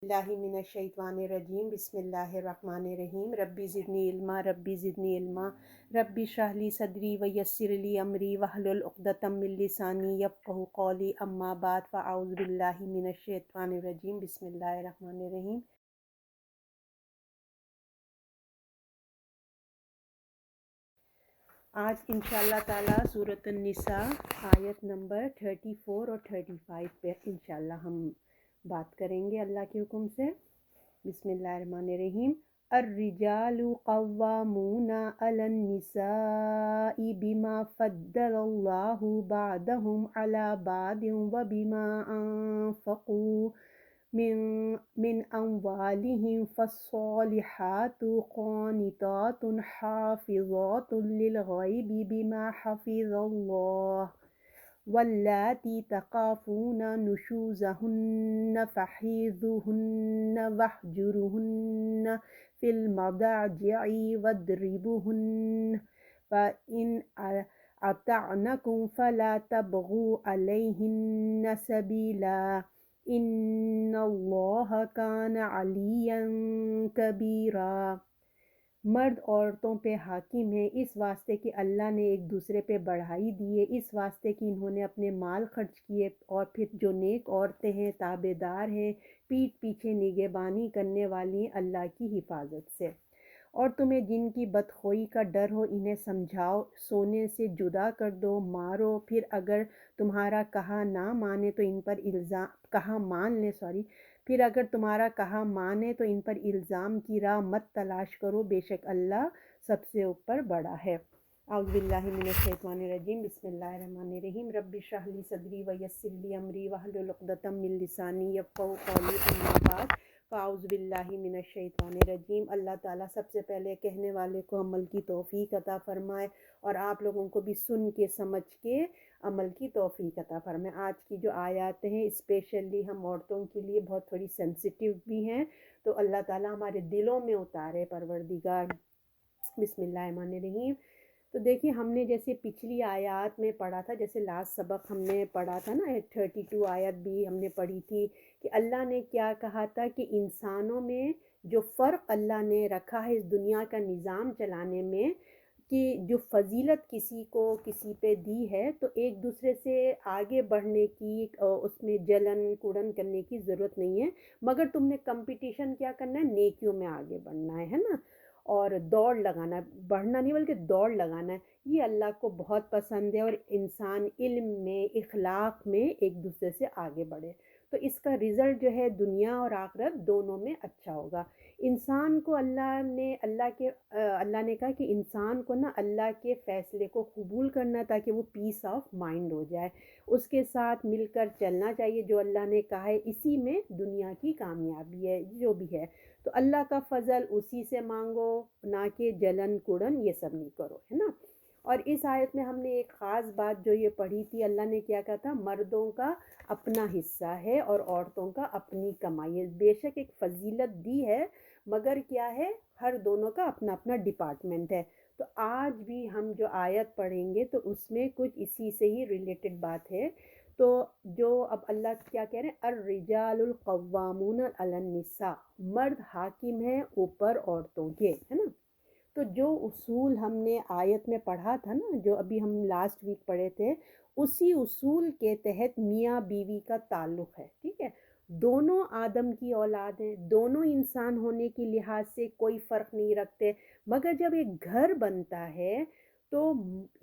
बिल्लाहि मिनश्शैतानिर्रजीम बिस्मिल्लाहिर्रहमानिर्रहीम रब्बी ज़िदनी इल्मा रब्बी इश्रह ली सदरी व यस्सिर ली अमरी वहलुल उक़दतम मिन लिसानी यफ़क़हू क़ौली अम्मा बाद फ़अऊज़ु बिल्लाहि मिनश्शैतानिर्रजीम बिस्मिल्लाहिर्रहमानिर्रहीम। आज इंशाअल्लाह ताला सूरत निसा आयत नंबर 34 और 35 पे इंशाअल्लाह हम बात करेंगे अल्लाह के हुक्म से। बिस्मिल्लाहिर्रहमानिर्रहीम। अर्रिजालु क़व्वामूना अलन निसाइ बिमा फ़द्दलल्लाहु बअदहुम अला बअदिन व बिमा अनफ़क़ू मिन अम्वालिहिम फ़स्सालिहातु क़ानितातुन हाफ़िज़ातुन लिलग़ैबि बिमा हफ़िज़ल्लाह वल्लाती तख़ाफ़ून नुशूज़हुन्न फ़ईज़ूहुन्न वहजुरुहुन्न फ़िल मदाजि'i वद्रिबूहुन्न फ़इन अतअनकुम फ़ला तबग़ू अलैहिन्न सबीला इन्नल्लाह कान अलिय्यन कबीरा। मर्द औरतों पे हाकिम है इस वास्ते कि अल्लाह ने एक दूसरे पे बढ़ाई दी है, इस वास्ते कि इन्होंने अपने माल खर्च किए और फिर जो नेक औरतें हैं ताबेदार हैं पीठ पीछे निगहबानी करने वाली हैं अल्लाह की हिफाजत से। और तुम्हें जिनकी बदखोई का डर हो इन्हें समझाओ, सोने से जुदा कर दो, मारो, फिर अगर तुम्हारा कहा ना माने तो इन पर इल्ज़ाम कहा मान ले फिर अगर तुम्हारा कहा माने तो इन पर इल्ज़ाम की राह मत तलाश करो, बेशक अल्लाह सबसे ऊपर बड़ा है। औज़ु बिल्लाहि मिनश्शैतानिर्रजीम बिस्मिल्लाहिर्रहमानिर्रहीम रब्बि इश्रह ली सदरी व यस्सिर ली अमरी वहलुल उक़दतम मिन लिसानी यफ़क़हू क़ौली अम्मा बाद फ़अऊज़ु बिल्लाहि मिनश्शैतानिर्रजीम। अल्लाह ताला सबसे पहले कहने वाले को अमल की तौफ़ीक अता फ़रमाए और आप लोगों को भी सुन के समझ के अमल की तौफ़ीक अता फ़रमाए। आज की जो आयत हैं स्पेशली हम औरतों के लिए बहुत थोड़ी सेंसिटिव भी हैं, तो अल्लाह ताला हमारे दिलों में उतारे परवरदिगार। बिस्मिल्लाहिर्रहमानिर्रहीम। तो देखिए हमने जैसे पिछली आयत में पढ़ा था, जैसे लास्ट सबक हमने पढ़ा था ना 32 आयत भी हमने पढ़ी थी कि अल्लाह ने क्या कहा था कि इंसानों में जो फ़र्क अल्लाह ने रखा है इस दुनिया का निज़ाम चलाने में कि जो फजीलत किसी को किसी पे दी है तो एक दूसरे से आगे बढ़ने की उसमें जलन कुड़न करने की ज़रूरत नहीं है, मगर तुमने कंपटीशन क्या करना है, नेकियों में आगे बढ़ना है ना, और दौड़ लगाना है, बढ़ना नहीं बल्कि दौड़ लगाना है। ये अल्लाह को बहुत पसंद है और इंसान इल्म में इखलाक में एक दूसरे से आगे बढ़े तो इसका रिज़ल्ट जो है दुनिया और आखिरत दोनों में अच्छा होगा। इंसान को अल्लाह ने कहा कि इंसान को ना अल्लाह के फ़ैसले को कबूल करना ताकि वो पीस ऑफ माइंड हो जाए, उसके साथ मिलकर चलना चाहिए, जो अल्लाह ने कहा है इसी में दुनिया की कामयाबी है जो भी है। तो अल्लाह का फ़ज़ल उसी से मांगो, ना कि जलन कुड़न ये सब नहीं करो, है ना। और इस आयत में हमने एक ख़ास बात जो ये पढ़ी थी, अल्लाह ने क्या कहा था, मर्दों का अपना हिस्सा है और औरतों का अपनी कमाई है। बेशक एक फजीलत दी है मगर क्या है, हर दोनों का अपना अपना डिपार्टमेंट है। तो आज भी हम जो आयत पढ़ेंगे तो उसमें कुछ इसी से ही रिलेटेड बात है। तो जो अब अल्लाह क्या कह रहे हैं, अर्रिजालुल क़व्वामून अलन निसा, मर्द हाकिम है ऊपर औरतों के, है ना। तो जो उसूल हमने आयत में पढ़ा था ना, जो अभी हम लास्ट वीक पढ़े थे, उसी उसूल के तहत मियाँ बीवी का ताल्लुक़ है, ठीक है। दोनों आदम की औलाद हैं, दोनों इंसान होने के लिहाज से कोई फ़र्क नहीं रखते, मगर जब एक घर बनता है तो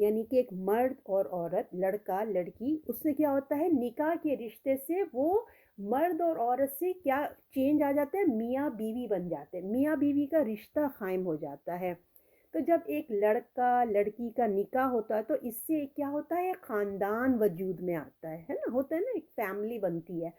यानी कि एक मर्द और औरत, लड़का लड़की, उससे क्या होता है, निकाह के रिश्ते से वो मर्द और औरत से क्या चेंज आ जाता है, मियाँ बीवी बन जाते हैं, मियाँ बीवी का रिश्ता कायम हो जाता है। तो जब एक लड़का लड़की का निकाह होता है तो इससे क्या होता है, ख़ानदान वजूद में आता है ना, होता है ना, एक फैमिली बनती है।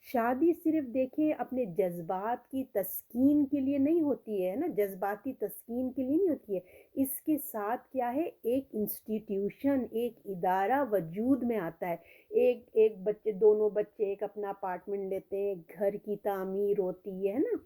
शादी सिर्फ देखिए अपने जज्बात की तस्कीन के लिए नहीं होती है ना, जज्बाती तस्कीन के लिए नहीं होती है, इसके साथ क्या है, एक इंस्टीट्यूशन, एक इदारा वजूद में आता है। एक एक बच्चे, दोनों बच्चे एक अपना अपार्टमेंट लेते हैं, घर की तामीर होती है ना।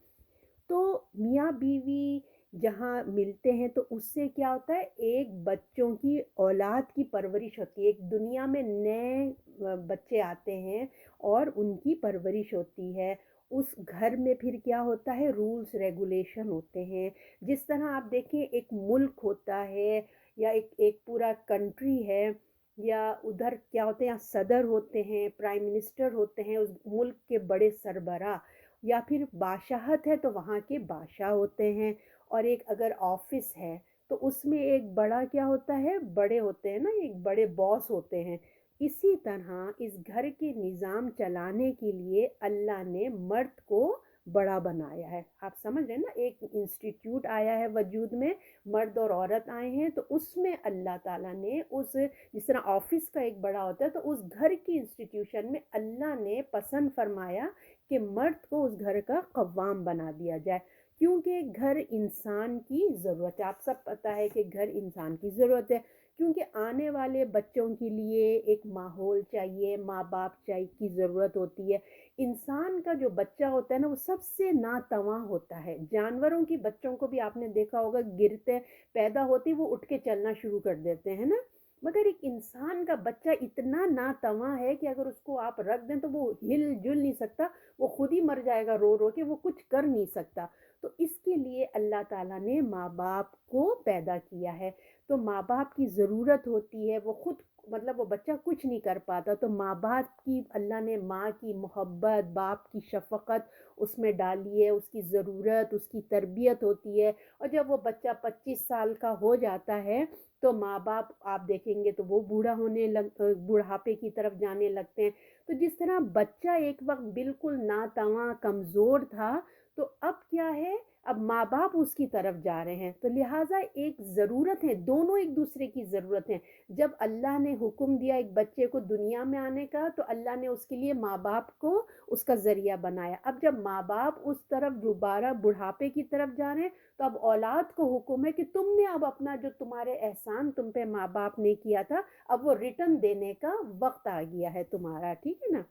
तो मियाँ बीवी जहाँ मिलते हैं तो उससे क्या होता है, एक बच्चों की औलाद की परवरिश होती है, एक दुनिया में नए बच्चे आते हैं और उनकी परवरिश होती है। उस घर में फिर क्या होता है, रूल्स रेगुलेशन होते हैं। जिस तरह आप देखें एक मुल्क होता है या एक एक पूरा कंट्री है, या उधर क्या होते हैं, यहाँ सदर होते हैं, प्राइम मिनिस्टर होते हैं, उस मुल्क के बड़े सरबराह, या फिर बादशाहत है तो वहाँ के बादशाह होते हैं। और एक अगर ऑफिस है तो उसमें एक बड़ा क्या होता है, बड़े होते हैं ना, एक बड़े बॉस होते हैं। इसी तरह इस घर के निज़ाम चलाने के लिए अल्लाह ने मर्द को बड़ा बनाया है। आप समझ रहे हैं ना, एक इंस्टीट्यूट आया है वजूद में, मर्द और औरत आए हैं, तो उसमें अल्लाह ताला ने उस, जिस तरह ऑफिस का एक बड़ा होता है, तो उस घर की इंस्टीट्यूशन में अल्लाह ने पसंद फरमाया कि मर्द को उस घर का कव्वाम बना दिया जाए। क्योंकि घर इंसान की ज़रूरत है, आप सब पता है कि घर इंसान की ज़रूरत है, क्योंकि आने वाले बच्चों के लिए एक माहौल चाहिए, माँ बाप चाहिए की ज़रूरत होती है। इंसान का जो बच्चा होता है ना, वो सबसे नातवां होता है। जानवरों की बच्चों को भी आपने देखा होगा, गिरते पैदा होते ही वो उठ के चलना शुरू कर देते हैं ना, मगर एक इंसान का बच्चा इतना नातवां है कि अगर उसको आप रख दें तो वो हिल जुल नहीं सकता, वो खुद ही मर जाएगा रो रो के, वो कुछ कर नहीं सकता। तो इसके लिए अल्लाह ताला ने माँ बाप को पैदा किया है। तो माँ बाप की ज़रूरत होती है, वो खुद, मतलब वो बच्चा कुछ नहीं कर पाता, तो माँ बाप की अल्लाह ने माँ की मोहब्बत, बाप की शफ़क़त उसमें डाली है, उसकी ज़रूरत, उसकी तरबियत होती है। और जब वो बच्चा 25 साल का हो जाता है तो माँ बाप आप देखेंगे तो वो बूढ़ा होने लग, बुढ़ापे की तरफ जाने लगते हैं। तो जिस तरह बच्चा एक वक्त बिल्कुल नातवां कमज़ोर था, तो अब क्या है, अब माँ बाप उसकी तरफ जा रहे हैं, तो लिहाजा एक ज़रूरत है, दोनों एक दूसरे की ज़रूरत है। जब अल्लाह ने हुक्म दिया एक बच्चे को दुनिया में आने का, तो अल्लाह ने उसके लिए माँ बाप को उसका ज़रिया बनाया। अब जब माँ बाप उस तरफ दोबारा बुढ़ापे की तरफ जा रहे हैं, तो अब औलाद को हुक्म है कि तुमने अब अपना जो तुम्हारे एहसान तुम पे माँ बाप ने किया था, अब वो रिटर्न देने का वक्त आ गया है तुम्हारा, ठीक है ना।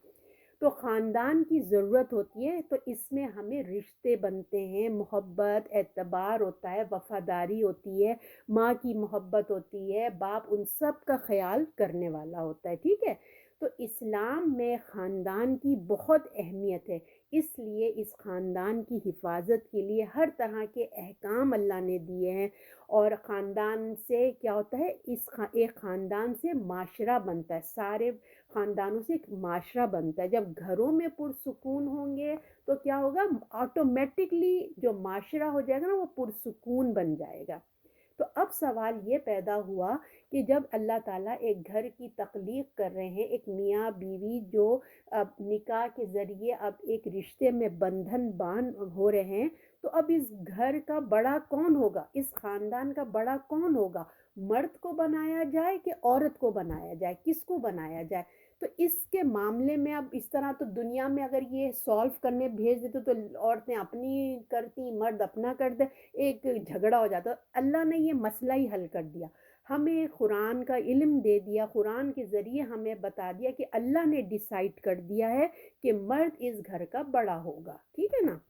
तो ख़ानदान की ज़रूरत होती है, तो इसमें हमें रिश्ते बनते हैं, मोहब्बत, एतबार होता है, वफ़ादारी होती है, माँ की मोहब्बत होती है, बाप उन सब का ख़्याल करने वाला होता है, ठीक है। तो इस्लाम में ख़ानदान की बहुत अहमियत है, इसलिए इस ख़ानदान की हिफाजत के लिए हर तरह के अहकाम अल्लाह ने दिए हैं। और ख़ानदान से क्या होता है, एक ख़ानदान से माशरा बनता है, सारे ख़ानदानों से एक माशरा बनता है। जब घरों में पुरसुकून होंगे तो क्या होगा, ऑटोमेटिकली जो माशरा हो जाएगा ना, वो पुरसुकून बन जाएगा। तो अब सवाल ये पैदा हुआ कि जब अल्लाह ताला एक घर की तख्लीक कर रहे हैं, एक मियाँ बीवी जो अब निकाह के ज़रिए अब एक रिश्ते में बंधन बांध हो रहे हैं, तो अब इस घर का बड़ा कौन होगा, इस ख़ानदान का बड़ा कौन होगा, मर्द को बनाया जाए कि औरत को बनाया जाए, किसको बनाया जाए। तो इसके मामले में अब इस तरह तो दुनिया में अगर ये सॉल्व करने भेज देते तो औरतें अपनी करती, मर्द अपना कर दे, एक झगड़ा हो जाता। अल्लाह ने ये मसला ही हल कर दिया, हमें कुरान का इल्म दे दिया, कुरान के ज़रिए हमें बता दिया कि अल्लाह ने डिसाइड कर दिया है कि मर्द इस घर का बड़ा होगा, ठीक है ना।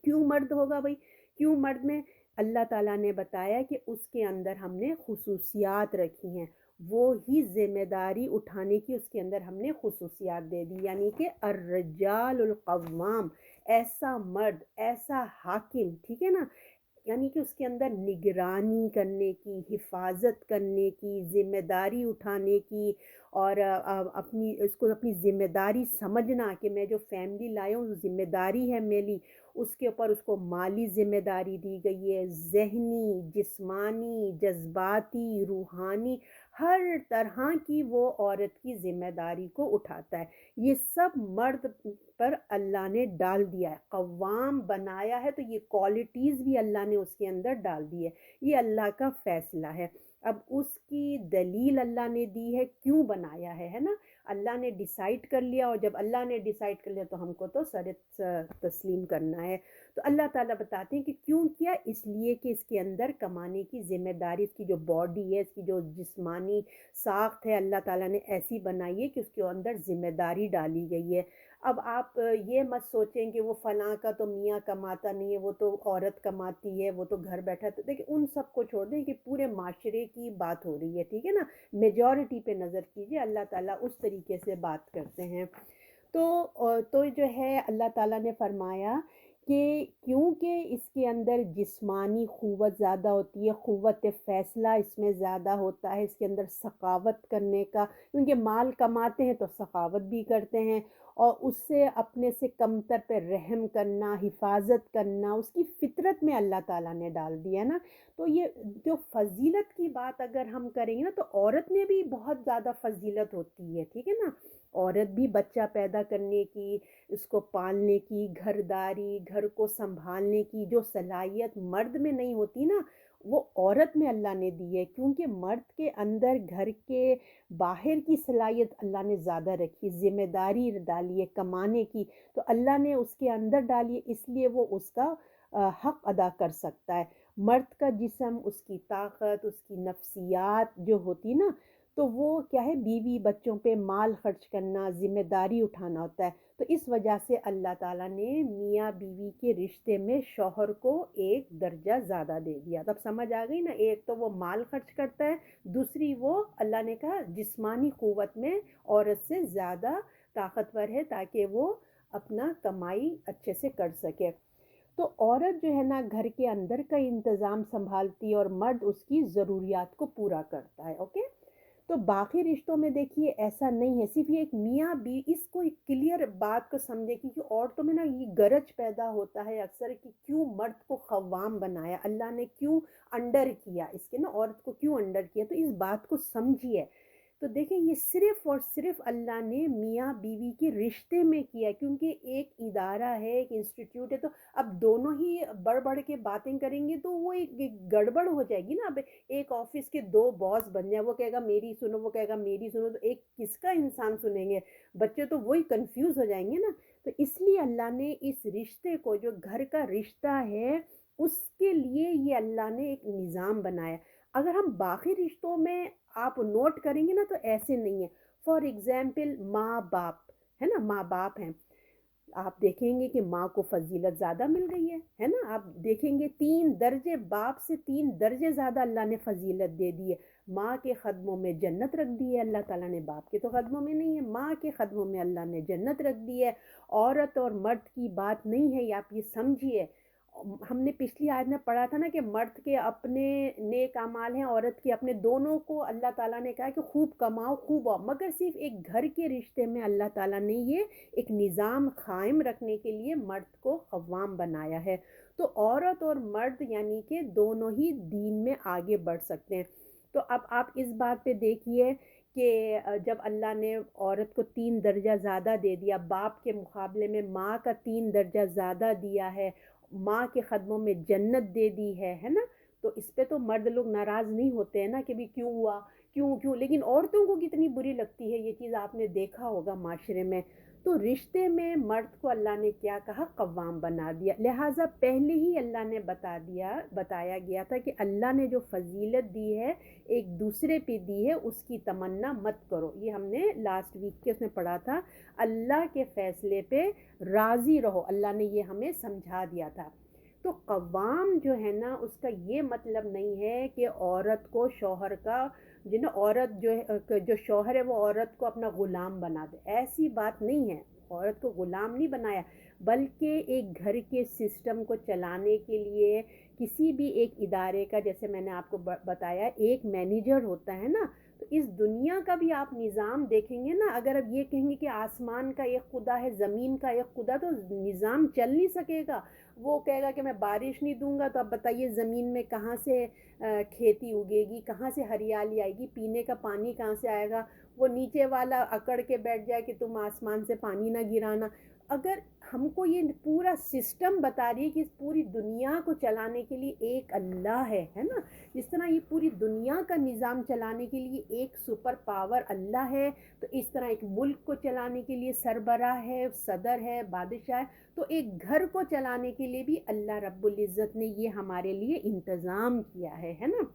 क्यों मर्द होगा भाई, क्यों मर्द में, अल्लाह ताला ने बताया कि उसके अंदर हमने खुसूसियात रखी हैं, वो ही जिम्मेदारी उठाने की उसके अंदर हमने खुसूसियात दे दी, यानी कि अर्रजालुल कव्वाम, ऐसा मर्द, ऐसा हाकिम, ठीक है ना, यानी कि उसके अंदर निगरानी करने की, हिफाजत करने की, ज़िम्मेदारी उठाने की, और अपनी इसको अपनी ज़िम्मेदारी समझना कि मैं जो फ़ैमिली लाया हूँ ज़िम्मेदारी है मेरी, उसके ऊपर उसको माली ज़िम्मेदारी दी गई है, ज़हनी, जिस्मानी, जज़्बाती, रूहानी, हर तरह की वो औरत की ज़िम्मेदारी को उठाता है। ये सब मर्द पर अल्लाह ने डाल दिया है, कव्वाम बनाया है, तो ये क्वालिटीज़ भी अल्लाह ने उसके अंदर डाल दी है। ये अल्लाह का फ़ैसला है। अब उसकी दलील अल्लाह ने दी है क्यों बनाया है ना। अल्लाह ने डिसाइड कर लिया, और जब अल्लाह ने डिसाइड कर लिया तो हमको तो सर तस्लीम करना है। तो अल्लाह ताला बताते हैं कि क्यों किया, इसलिए कि इसके अंदर कमाने की ज़िम्मेदारी, इसकी जो बॉडी है, इसकी जो जिस्मानी साख्त है, अल्लाह ताला ने ऐसी बनाई है कि उसके अंदर ज़िम्मेदारी डाली गई है। अब आप ये मत सोचें कि वो फ़लाँ का तो मियाँ कमाता नहीं है, वो तो औरत कमाती है, वो तो घर बैठा, तो देखिए उन सब को छोड़ दें कि पूरे माशरे की बात हो रही है, ठीक है ना। मेजॉरिटी पे नज़र कीजिए, अल्लाह ताला उस तरीके से बात करते हैं। तो जो है अल्लाह ताला ने फ़रमाया कि क्योंकि इसके अंदर जिस्मानी क़ुव्वत ज़्यादा होती है, क़ुव्वत फ़ैसला इसमें ज़्यादा होता है, इसके अंदर सख़ावत करने का, क्योंकि माल कमाते हैं तो सख़ावत भी करते हैं और उससे अपने से कमतर पे रहम करना, हिफ़ाज़त करना, उसकी फ़ितरत में अल्लाह ताला ने डाल दिया है ना। तो ये जो फ़ज़ीलत की बात अगर हम करेंगे ना, तो औरत में भी बहुत ज़्यादा फ़ज़ीलत होती है, ठीक है ना? औरत भी बच्चा पैदा करने की, उसको पालने की, घरदारी, घर को सँभालने की जो सलाहियत मर्द में नहीं होती ना, वो औरत में अल्लाह ने दी है, क्योंकि मर्द के अंदर घर के बाहर की सलाहियत अल्लाह ने ज़्यादा रखी, ज़िम्मेदारी डाली है कमाने की, तो अल्लाह ने उसके अंदर डाली है, इसलिए वो उसका हक़ अदा कर सकता है। मर्द का जिस्म, उसकी ताकत, उसकी नफ्सियात जो होती ना, तो वो क्या है, बीवी बच्चों पे माल खर्च करना, ज़िम्मेदारी उठाना होता है। तो इस वजह से अल्लाह ताला ने मियाँ बीवी के रिश्ते में शौहर को एक दर्जा ज़्यादा दे दिया। तब समझ आ गई ना, एक तो वो माल खर्च करता है, दूसरी वो अल्लाह ने कहा जिस्मानी क़ुव्वत में औरत से ज़्यादा ताकतवर है, ताकि वो अपना कमाई अच्छे से कर सके। तो औरत जो है ना घर के अंदर का इंतज़ाम सँभालती है और मर्द उसकी ज़रूरियात को पूरा करता है, ओके? तो बाकी रिश्तों में देखिए ऐसा नहीं है, सिर्फ़ ये एक मियाँ बी इसको एक क्लियर बात को समझे, क्योंकि औरतों में ना ये गरज पैदा होता है अक्सर कि क्यों मर्द को ख़व्वाम बनाया, अल्लाह ने क्यों अंडर किया, इसके ना औरत को क्यों अंडर किया, तो इस बात को समझिए। तो देखिए ये सिर्फ़ और सिर्फ़ अल्लाह ने मियाँ-बीवी के रिश्ते में किया है, क्योंकि एक इदारा है, एक इंस्टीट्यूट है, तो अब दोनों ही बढ़-बढ़ के बातें करेंगे तो वो एक एक गड़बड़ हो जाएगी ना। अब एक ऑफ़िस के 2 बॉस बन जाएँ, वो कहेगा मेरी सुनो, वो कहेगा मेरी सुनो, तो एक किसका इंसान सुनेंगे? बच्चे तो वही कन्फ्यूज़ हो जाएँगे ना। तो इसलिए अल्लाह ने इस रिश्ते को, जो घर का रिश्ता है, उसके लिए ये अल्लाह ने एक निज़ाम बनाया। अगर हम बाकी रिश्तों में आप नोट करेंगे ना, तो ऐसे नहीं है। फॉर एग्ज़ाम्पल माँ-बाप, है ना? माँ-बाप हैं। आप देखेंगे कि माँ को फ़ज़ीलत ज़्यादा मिल गई है ना? आप देखेंगे 3 दर्जे, बाप से 3 दर्जे ज़्यादा अल्लाह ने फ़ज़ीलत दे दी है। माँ के क़दमों में जन्नत रख दी है अल्लाह ताला ने, बाप के तो क़दमों में नहीं है, माँ के क़दमों में अल्लाह ने जन्नत रख दी है। औरत और मर्द की बात नहीं है ये, आप ये समझिए। हमने पिछली आयत में पढ़ा था ना कि मर्द के अपने नेक अमाल हैं, औरत के अपने, दोनों को अल्लाह ताला ने कहा कि खूब कमाओ, खूब आओ, मगर सिर्फ़ एक घर के रिश्ते में अल्लाह ताला ने ये एक निज़ाम कायम रखने के लिए मर्द को क़व्वाम बनाया है। तो औरत और मर्द यानी कि दोनों ही दीन में आगे बढ़ सकते हैं। तो अब आप इस बात पे देखिए कि जब अल्लाह ने औरत को 3 दर्जा ज़्यादा दे दिया, बाप के मुकाबले में माँ का 3 दर्जा ज़्यादा दिया है, माँ के कदमों में जन्नत दे दी है ना? तो इस पे तो मर्द लोग नाराज़ नहीं होते हैं ना कि भी क्यों हुआ? क्यों क्यों? लेकिन औरतों को कितनी बुरी लगती है ये चीज़, आपने देखा होगा माशरे में। तो रिश्ते में मर्द को अल्लाह ने क्या कहा? कव्वाम बना दिया। लिहाज़ा पहले ही अल्लाह ने बताया गया था कि अल्लाह ने जो फ़ज़ीलत दी है, एक दूसरे पे दी है, उसकी तमन्ना मत करो। ये हमने लास्ट वीक के उसमें पढ़ा था। अल्लाह के फ़ैसले पे राज़ी रहो, अल्लाह ने ये हमें समझा दिया था। तो कव्वाम जो है ना, उसका ये मतलब नहीं है कि औरत को शौहर का, जो ना औरत जो है जो शौहर है वो औरत को अपना ग़ुलाम बना दे, ऐसी बात नहीं है। औरत को ग़ुलाम नहीं बनाया, बल्कि एक घर के सिस्टम को चलाने के लिए किसी भी एक इदारे का, जैसे मैंने आपको बताया, एक मैनेजर होता है ना। तो इस दुनिया का भी आप निज़ाम देखेंगे ना, अगर अब ये कहेंगे कि आसमान का एक खुदा है, ज़मीन का एक खुदा, तो निज़ाम चल नहीं सकेगा। वो कहेगा कि मैं बारिश नहीं दूंगा, तो अब बताइए ज़मीन में कहाँ से खेती उगेगी, कहाँ से हरियाली आएगी, पीने का पानी कहाँ से आएगा? वो नीचे वाला अकड़ के बैठ जाए कि तुम आसमान से पानी ना गिराना। अगर हमको ये पूरा सिस्टम बता रही है कि इस पूरी दुनिया को चलाने के लिए एक अल्लाह है ना? जिस तरह ये पूरी दुनिया का निज़ाम चलाने के लिए एक सुपर पावर अल्लाह है, तो इस तरह एक मुल्क को चलाने के लिए सरबराह है, सदर है, बादशाह है, तो एक घर को चलाने के लिए भी अल्लाह रब्बुल इज़्ज़त ने ये हमारे लिए इंतज़ाम किया है ना?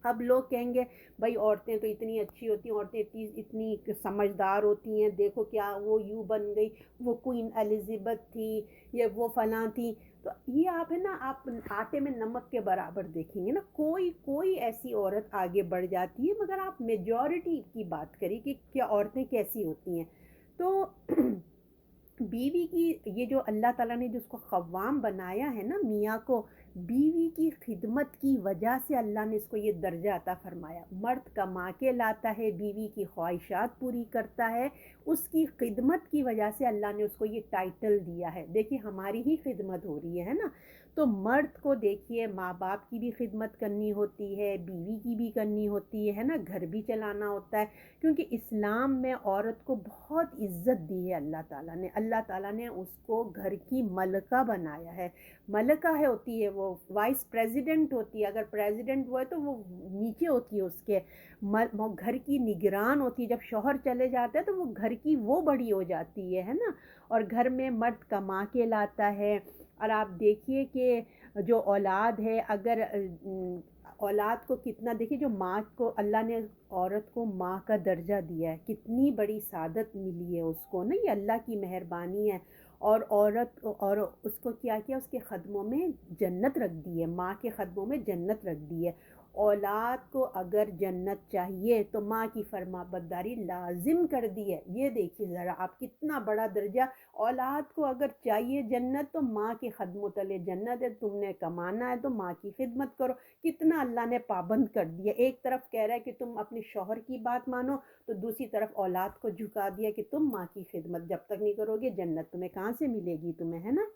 अब लोग कहेंगे भाई औरतें तो इतनी अच्छी होती हैं, औरतें इतनी इतनी समझदार होती हैं, देखो क्या वो यूँ बन गई, वो क्वीन एलिज़ाबेथ थी, या वो फलाँ थी। तो ये आप है ना, आप आटे में नमक के बराबर देखेंगे ना, कोई कोई ऐसी औरत आगे बढ़ जाती है, मगर आप मेजॉरिटी की बात करिए कि क्या औरतें कैसी होती हैं। तो बीवी की, ये जो अल्लाह ताला ने जिसको ख़व्वाम बनाया है ना मियाँ को, बीवी की खिदमत की वजह से अल्लाह ने इसको ये दर्जा अता फ़रमाया। मर्द कमा के लाता है, बीवी की ख्वाहिशात पूरी करता है, उसकी खिदमत की वजह से अल्लाह ने उसको ये टाइटल दिया है। देखिए हमारी ही खिदमत हो रही है ना? तो मर्द को देखिए माँ-बाप की भी खिदमत करनी होती है, बीवी की भी करनी होती है ना? घर भी चलाना होता है, क्योंकि इस्लाम में औरत को बहुत इज़्ज़त दी है अल्लाह ताला ने। अल्लाह ताला ने उसको घर की मलका बनाया है। मलका है होती है वो, वाइस प्रेज़िडेंट होती है, अगर प्रेज़िडेंट वो है तो वो नीचे होती है उसके। वो घर की निगरान होती है, जब शौहर चले जाते हैं तो वो घर की वो बड़ी हो जाती है ना? और घर में मर्द कमा के लाता है। और आप देखिए कि जो औलाद है, अगर औलाद को कितना, देखिए जो माँ को अल्लाह ने औरत को माँ का दर्जा दिया है, कितनी बड़ी सादत मिली है उसको ना, ये अल्लाह की मेहरबानी है। और औरत और उसको क्या किया, उसके ख़दमों में जन्नत रख दी है, माँ के ख़दमों में जन्नत रख दी है। औलाद को अगर जन्नत चाहिए तो माँ की फरमाबरदारी लाजिम कर दी है। ये देखिए ज़रा आप, कितना बड़ा दर्जा। औलाद को अगर चाहिए जन्नत तो माँ के ख़दमों तले जन्नत है, तुमने कमाना है तो माँ की खिदमत करो। कितना अल्लाह ने पाबंद कर दिया। एक तरफ कह रहा है कि तुम अपने शौहर की बात मानो, तो दूसरी तरफ औलाद को झुका दिया कि तुम माँ की खिदमत जब तक नहीं करोगे जन्नत तुम्हें कहाँ से मिलेगी तुम्हें, है ना?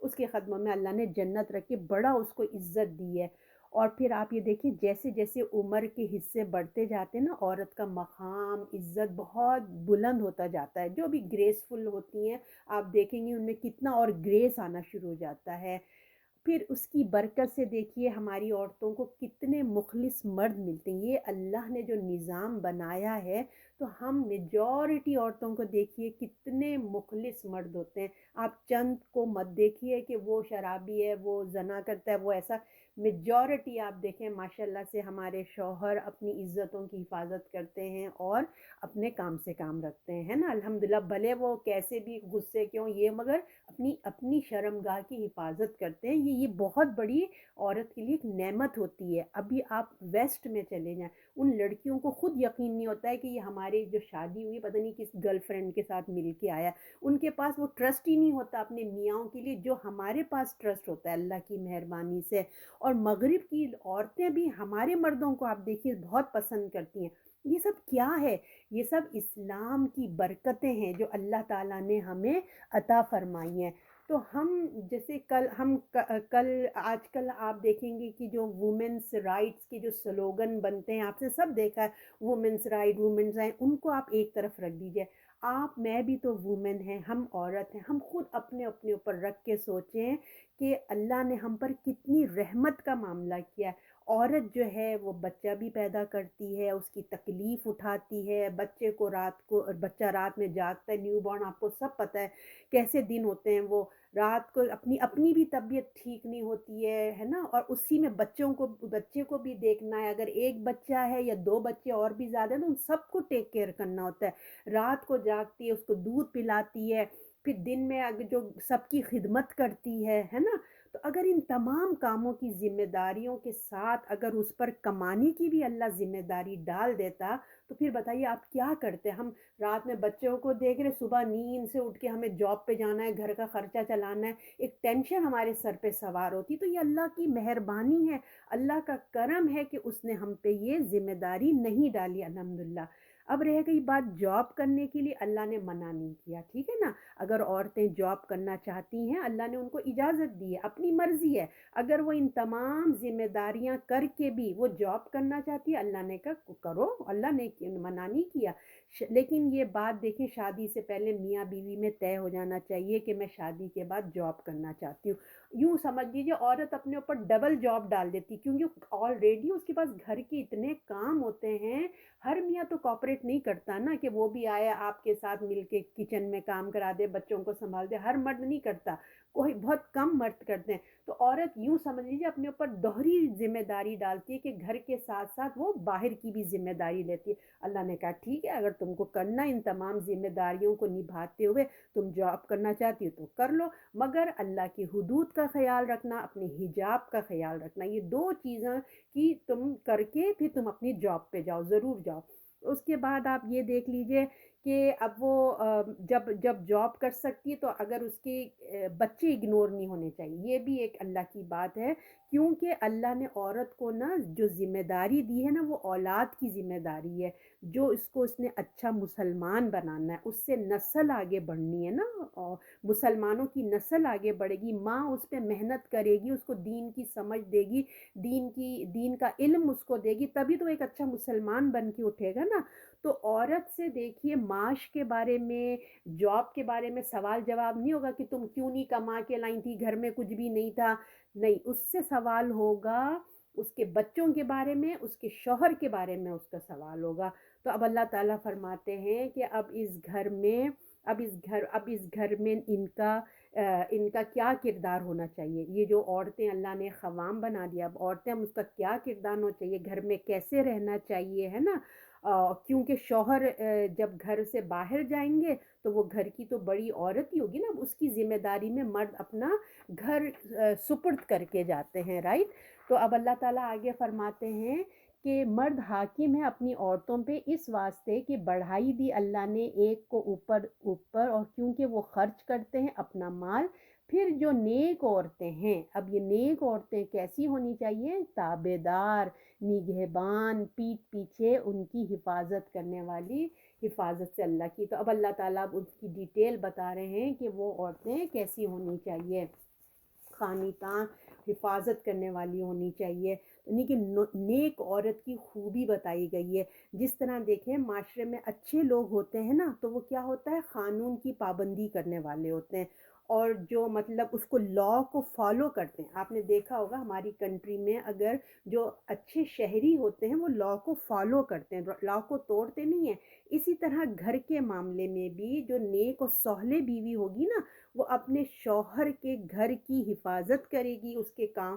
उसके कदमों में अल्लाह ने जन्नत रख के बड़ा उसको इज़्ज़त दी है। और फिर आप ये देखिए जैसे-जैसे उम्र के हिस्से बढ़ते जाते हैं ना, औरत का मकाम, इज़्ज़त बहुत बुलंद होता जाता है। जो भी ग्रेसफुल होती हैं, आप देखेंगी उनमें कितना और ग्रेस आना शुरू हो जाता है। फिर उसकी बरकत से देखिए हमारी औरतों को कितने मुखलिस मर्द मिलते हैं। ये अल्लाह ने जो निज़ाम बनाया है, तो हम मेजॉरिटी औरतों को देखिए कितने मुखलिस मर्द होते हैं। आप चंद को मत देखिए कि वो शराबी है, वो ज़ना करता है, वो ऐसा। मेजॉरिटी आप देखें माशाल्लाह से हमारे शौहर अपनी इज़्ज़तों की हिफाज़त करते हैं और अपने काम से काम रखते हैं, है ना? अल्हम्दुलिल्लाह, भले वो कैसे भी गुस्से के हों ये, मगर अपनी अपनी शर्मगाह की हिफाज़त करते हैं। ये बहुत बड़ी औरत के लिए एक नेमत होती है। अभी आप वेस्ट में चले जाएँ, उन लड़कियों को खुद यकीन नहीं होता है कि ये हमारी जो शादी हुई पता नहीं किस गर्लफ्रेंड के साथ मिल के आया। उनके पास वो ट्रस्ट ही नहीं होता अपने मियाँओं के लिए, जो हमारे पास ट्रस्ट होता है अल्लाह की मेहरबानी से। और मगरिब की औरतें भी हमारे मर्दों को आप देखिए बहुत पसंद करती हैं। ये सब क्या है? ये सब इस्लाम की बरकतें हैं जो अल्लाह ताला ने हमें अता फ़रमाई हैं। तो हम जैसे कल आजकल आप देखेंगे कि जो वुमेन्स राइट्स के जो स्लोगन बनते हैं, आपने सब देखा है, वुमेन्स राइट, उनको आप एक तरफ रख दीजिए। आप मैं भी तो वुमेन हैं, हम औरत हैं, हम खुद अपने अपने ऊपर रख के सोचें कि अल्लाह ने हम पर कितनी रहमत का मामला किया है। औरत जो है वो बच्चा भी पैदा करती है, उसकी तकलीफ़ उठाती है, बच्चा रात में जागता है, न्यूबॉर्न, आपको सब पता है कैसे दिन होते हैं वो। रात को अपनी अपनी भी तबीयत ठीक नहीं होती है ना? और उसी में बच्चे को भी देखना है, अगर एक बच्चा है या 2 बच्चे और भी ज़्यादा हैं तो उन सबको टेक केयर करना होता है। रात को जागती है, उसको दूध पिलाती है, फिर दिन में जो सबकी खिदमत करती है ना? तो अगर इन तमाम कामों की ज़िम्मेदारियों के साथ अगर उस पर कमाने की भी अल्लाह ज़िम्मेदारी डाल देता, तो फिर बताइए आप क्या करते? हम रात में बच्चों को देख रहे, सुबह नींद से उठ के हमें जॉब पे जाना है, घर का खर्चा चलाना है, एक टेंशन हमारे सर पे सवार होती। तो ये अल्लाह की मेहरबानी है, अल्लाह का करम है कि उसने हम पे ये ज़िम्मेदारी नहीं डाली, अल्हम्दुलिल्लाह। अब रह गई बात जॉब करने के लिए, अल्लाह ने मना नहीं किया, ठीक है ना? अगर औरतें जॉब करना चाहती हैं, अल्लाह ने उनको इजाज़त दी है, अपनी मर्ज़ी है। अगर वो इन तमाम ज़िम्मेदारियाँ करके भी वो जॉब करना चाहती है, अल्लाह ने कहा करो, अल्लाह ने मना नहीं किया। लेकिन ये बात देखिए, शादी से पहले मियाँ बीवी में तय हो जाना चाहिए कि मैं शादी के बाद जॉब करना चाहती हूँ। यूँ समझ लीजिए औरत अपने ऊपर डबल जॉब डाल देती, क्योंकि ऑलरेडी उसके पास घर के इतने काम होते हैं। हर मियाँ तो कोऑपरेट नहीं करता ना कि वो भी आए आपके साथ मिलके किचन में काम करा दे, बच्चों को संभाल दे, हर मर्द नहीं करता, कोई बहुत कम मर्द करते हैं। तो औरत यूँ समझ लीजिए अपने ऊपर दोहरी ज़िम्मेदारी डालती है कि घर के साथ-साथ वो बाहर की भी ज़िम्मेदारी लेती है। अल्लाह ने कहा ठीक है, अगर तुमको करना है इन तमाम ज़िम्मेदारियों को निभाते हुए, तुम जॉब करना चाहती हो तो कर लो, मगर अल्लाह की हुदूद का ख़याल रखना, अपने हिजाब का ख़याल रखना। ये 2 चीज़ें कि तुम करके फिर तुम अपनी जॉब पे जाओ, ज़रूर जाओ। उसके बाद आप ये देख लीजिए کہ اب وہ جب جب جاب کر سکتی ہے تو اگر اس کے بچے اگنور نہیں ہونے چاہیے، یہ بھی ایک اللہ کی بات ہے، کیونکہ اللہ نے عورت کو نا جو ذمہ داری دی ہے نا وہ اولاد کی ذمہ داری ہے، جو اس نے اچھا مسلمان بنانا ہے، اس سے نسل آگے بڑھنی ہے نا، اور مسلمانوں کی نسل آگے بڑھے گی، ماں اس پہ محنت کرے گی، اس کو دین کی سمجھ دے گی، دین کا علم اس کو دے گی، تبھی تو ایک اچھا مسلمان بن کے اٹھے گا نا۔ تو عورت سے دیکھیے معاش کے بارے میں، جاب کے بارے میں سوال جواب نہیں ہوگا کہ تم کیوں نہیں کما کے لائی تھی، گھر میں کچھ بھی نہیں تھا، نہیں، اس سے سوال ہوگا اس کے بچوں کے بارے میں، اس کے شوہر کے بارے میں اس کا سوال ہوگا۔ تو اب اللہ تعالیٰ فرماتے ہیں کہ اب اس گھر میں ان کا کیا کردار ہونا چاہیے، یہ جو عورتیں اللہ نے خوام بنا دیا، اب عورتیں اس کا کیا کردار ہونا چاہیے، گھر میں کیسے رہنا چاہیے، ہے نا، کیونکہ شوہر جب گھر سے باہر جائیں گے تو وہ گھر کی تو بڑی عورت ہی ہوگی نا، اب اس کی ذمہ داری میں مرد اپنا گھر سپرد کر کے جاتے ہیں، رائٹ۔ تو اب اللہ تعالیٰ آگے فرماتے ہیں کہ مرد حاکم ہے اپنی عورتوں پہ اس واسطے کہ بڑھائی دی اللہ نے ایک کو اوپر اوپر، اور کیونکہ وہ خرچ کرتے ہیں اپنا مال۔ پھر جو نیک عورتیں ہیں، اب یہ نیک عورتیں کیسی ہونی چاہیے، تابے دار، نگہبان، پیٹھ پیچھے ان کی حفاظت کرنے والی، حفاظت سے اللہ کی۔ تو اب اللہ تعالیٰ اب اس کی ڈیٹیل بتا رہے ہیں کہ وہ عورتیں کیسی ہونی چاہیے، خانیتاں، حفاظت کرنے والی ہونی چاہیے، یعنی کہ نیک عورت کی خوبی بتائی گئی ہے۔ جس طرح دیکھیں معاشرے میں اچھے لوگ ہوتے ہیں نا تو وہ کیا ہوتا ہے، قانون کی پابندی کرنے والے ہوتے ہیں، اور جو مطلب اس کو لا کو فالو کرتے ہیں۔ آپ نے دیکھا ہوگا ہماری کنٹری میں اگر جو اچھے شہری ہوتے ہیں وہ لا کو فالو کرتے ہیں، لا کو توڑتے نہیں ہیں۔ اسی طرح گھر کے معاملے میں بھی جو نیک اور صالح بیوی ہوگی نا وہ اپنے شوہر کے گھر کی حفاظت کرے گی، اس کے کام،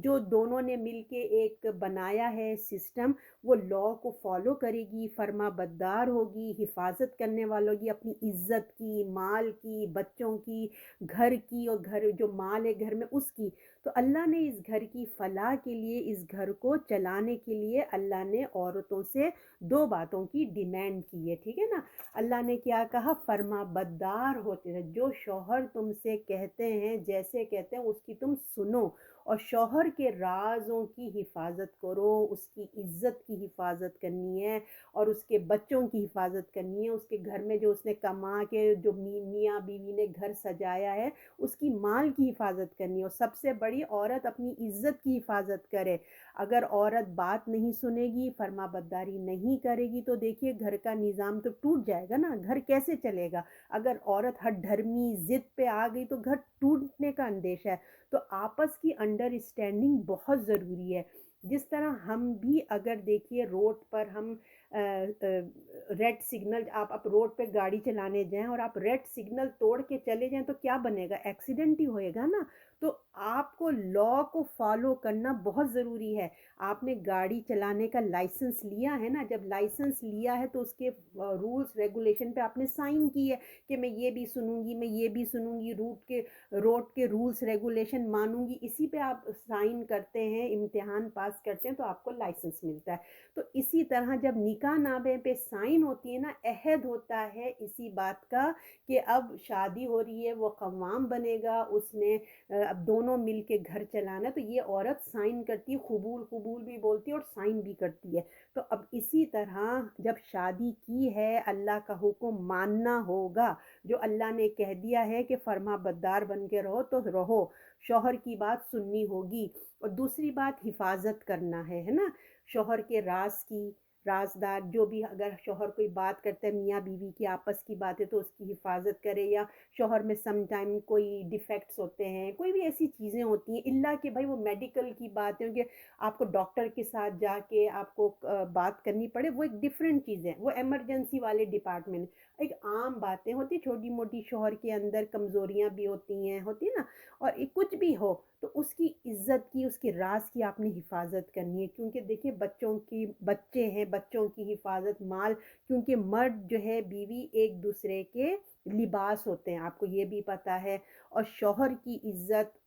جو دونوں نے مل کے ایک بنایا ہے سسٹم، وہ لا کو فالو کرے گی، فرما بردار ہوگی، حفاظت کرنے والا ہوگی، اپنی عزت کی، مال کی، بچوں کی، گھر کی، اور گھر جو مال ہے گھر میں اس کی۔ تو اللہ نے اس گھر کی فلاح کے لیے، اس گھر کو چلانے کے لیے اللہ نے عورتوں سے دو باتوں کی ڈیمانڈ کی ہے، ٹھیک ہے نا۔ اللہ نے کیا کہا، فرما بردار ہوتے ہیں، جو شوہر تم سے کہتے ہیں، جیسے کہتے ہیں اس کی تم سنو، اور شوہر کے رازوں کی حفاظت کرو، اس کی عزت کی حفاظت کرنی ہے، اور اس کے بچوں کی حفاظت کرنی ہے، اس کے گھر میں جو اس نے کما کے، جو میاں بیوی نے گھر سجایا ہے اس کی مال کی حفاظت کرنی ہے، اور سب سے بڑی عورت اپنی عزت کی حفاظت کرے۔ اگر عورت بات نہیں سنے گی، فرما برداری نہیں کرے گی تو دیکھیے گھر کا نظام تو ٹوٹ جائے گا نا، گھر کیسے چلے گا؟ اگر عورت ہٹ دھرمی ضد پہ آ گئی تو گھر ٹوٹنے کا اندیشہ ہے۔ تو آپس کی انڈرسٹینڈنگ بہت ضروری ہے۔ جس طرح ہم بھی اگر دیکھیے روڈ پر ہم ریڈ سگنل، آپ روڈ پہ گاڑی چلانے جائیں اور آپ ریڈ سگنل توڑ کے چلے جائیں تو کیا بنے گا، ایکسیڈنٹ ہی ہوئے گا نا۔ تو آپ کو لا کو فالو کرنا بہت ضروری ہے۔ آپ نے گاڑی چلانے کا لائسنس لیا ہے نا، جب لائسنس لیا ہے تو اس کے رولز ریگولیشن پہ آپ نے سائن کی ہے کہ میں یہ بھی سنوں گی، میں یہ بھی سنوں گی، روڈ کے رولز ریگولیشن مانوں گی، اسی پہ آپ سائن کرتے ہیں، امتحان پاس کرتے ہیں تو آپ کو لائسنس ملتا ہے۔ تو اسی طرح جب نکاح نامے پہ سائن ہوتی ہے نا، عہد ہوتا ہے اسی بات کا کہ اب شادی ہو رہی ہے، وہ قوام بنے گا، اس نے اب دونوں مل کے گھر چلانا ہے، تو یہ عورت سائن کرتی ہے، قبول قبول بھی بولتی ہے اور سائن بھی کرتی ہے۔ تو اب اسی طرح جب شادی کی ہے اللہ کا حکم ماننا ہوگا، جو اللہ نے کہہ دیا ہے کہ فرما بردار بن کے رہو تو رہو، شوہر کی بات سننی ہوگی، اور دوسری بات حفاظت کرنا ہے نا، شوہر کے راز کی، رازدار جو بھی اگر شوہر کوئی بات کرتا ہے میاں بیوی کی آپس کی بات ہے تو اس کی حفاظت کرے، یا شوہر میں سم ٹائم کوئی ڈیفیکٹس ہوتے ہیں، کوئی بھی ایسی چیزیں ہوتی ہیں، اللہ کہ بھائی وہ میڈیکل کی بات ہے کہ آپ کو ڈاکٹر کے ساتھ جا کے آپ کو بات کرنی پڑے، وہ ایک ڈفرینٹ چیز ہے، وہ ایمرجنسی والے ڈپارٹمنٹ، ایک عام باتیں ہوتی چھوٹی موٹی، شوہر کے اندر کمزوریاں بھی ہوتی ہیں نا، اور کچھ بھی ہو تو اس کی عزت کی، اس کے راز کی آپ نے حفاظت کرنی ہے، کیونکہ دیکھیں بچے ہیں، بچوں کی حفاظت، مال، کیونکہ مرد جو ہے بیوی ایک دوسرے کے لباس ہوتے ہیں، آپ کو یہ بھی پتہ ہے، اور شوہر کی عزت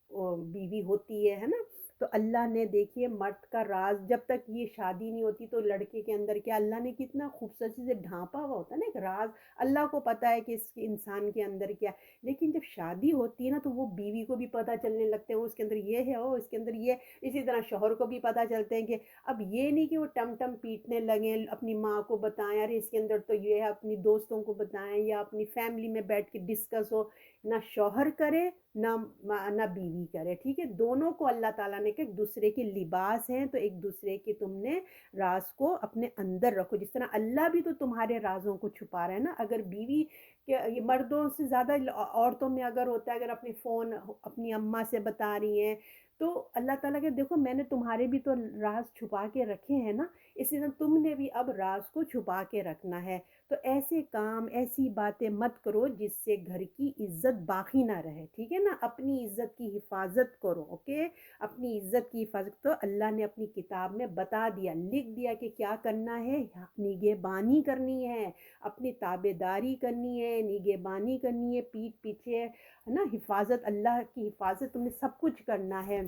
بیوی ہوتی ہے نا۔ تو اللہ نے دیکھیے مرد کا راز، جب تک یہ شادی نہیں ہوتی تو لڑکے کے اندر کیا اللہ نے کتنا خوبصورتی سے ڈھانپا ہوا ہوتا ہے نا ایک راز، اللہ کو پتہ ہے کہ اس انسان کے اندر کیا ہے۔ لیکن جب شادی ہوتی ہے نا تو وہ بیوی کو بھی پتہ چلنے لگتے ہیں، اس کے اندر یہ ہے، اس کے اندر یہ، اسی طرح شوہر کو بھی پتہ چلتے ہیں کہ اب یہ نہیں کہ وہ ٹم ٹم پیٹنے لگیں، اپنی ماں کو بتائیں ارے اس کے اندر تو یہ ہے، اپنی دوستوں کو بتائیں یا اپنی فیملی میں بیٹھ کے ڈسکس ہو، نہ شوہر کرے نہ بیوی کرے، ٹھیک ہے، دونوں کو اللہ تعالیٰ نے کہ ایک دوسرے کے لباس ہیں تو ایک دوسرے کے تم نے راز کو اپنے اندر رکھو، جس طرح اللہ بھی تو تمہارے رازوں کو چھپا رہا ہے نا۔ اگر بیوی یہ مردوں سے زیادہ عورتوں میں اگر ہوتا ہے، اگر اپنی فون اپنی اماں سے بتا رہی ہیں تو اللہ تعالیٰ کہ دیکھو میں نے تمہارے بھی تو راز چھپا کے رکھے ہیں نا، اسی طرح تم نے بھی اب راز کو چھپا کے رکھنا ہے۔ تو ایسے کام ایسی باتیں مت کرو جس سے گھر کی عزت باقی نہ رہے، ٹھیک ہے نا، اپنی عزت کی حفاظت کرو، اوکے، اپنی عزت کی حفاظت تو اللہ نے اپنی کتاب میں بتا دیا، لکھ دیا کہ کیا کرنا ہے، نگہبانی کرنی ہے، اپنی تابع داری کرنی ہے، نگہبانی کرنی ہے، پیٹھ پیچھے ہے نا حفاظت، اللہ کی حفاظت تم نے سب کچھ کرنا ہے۔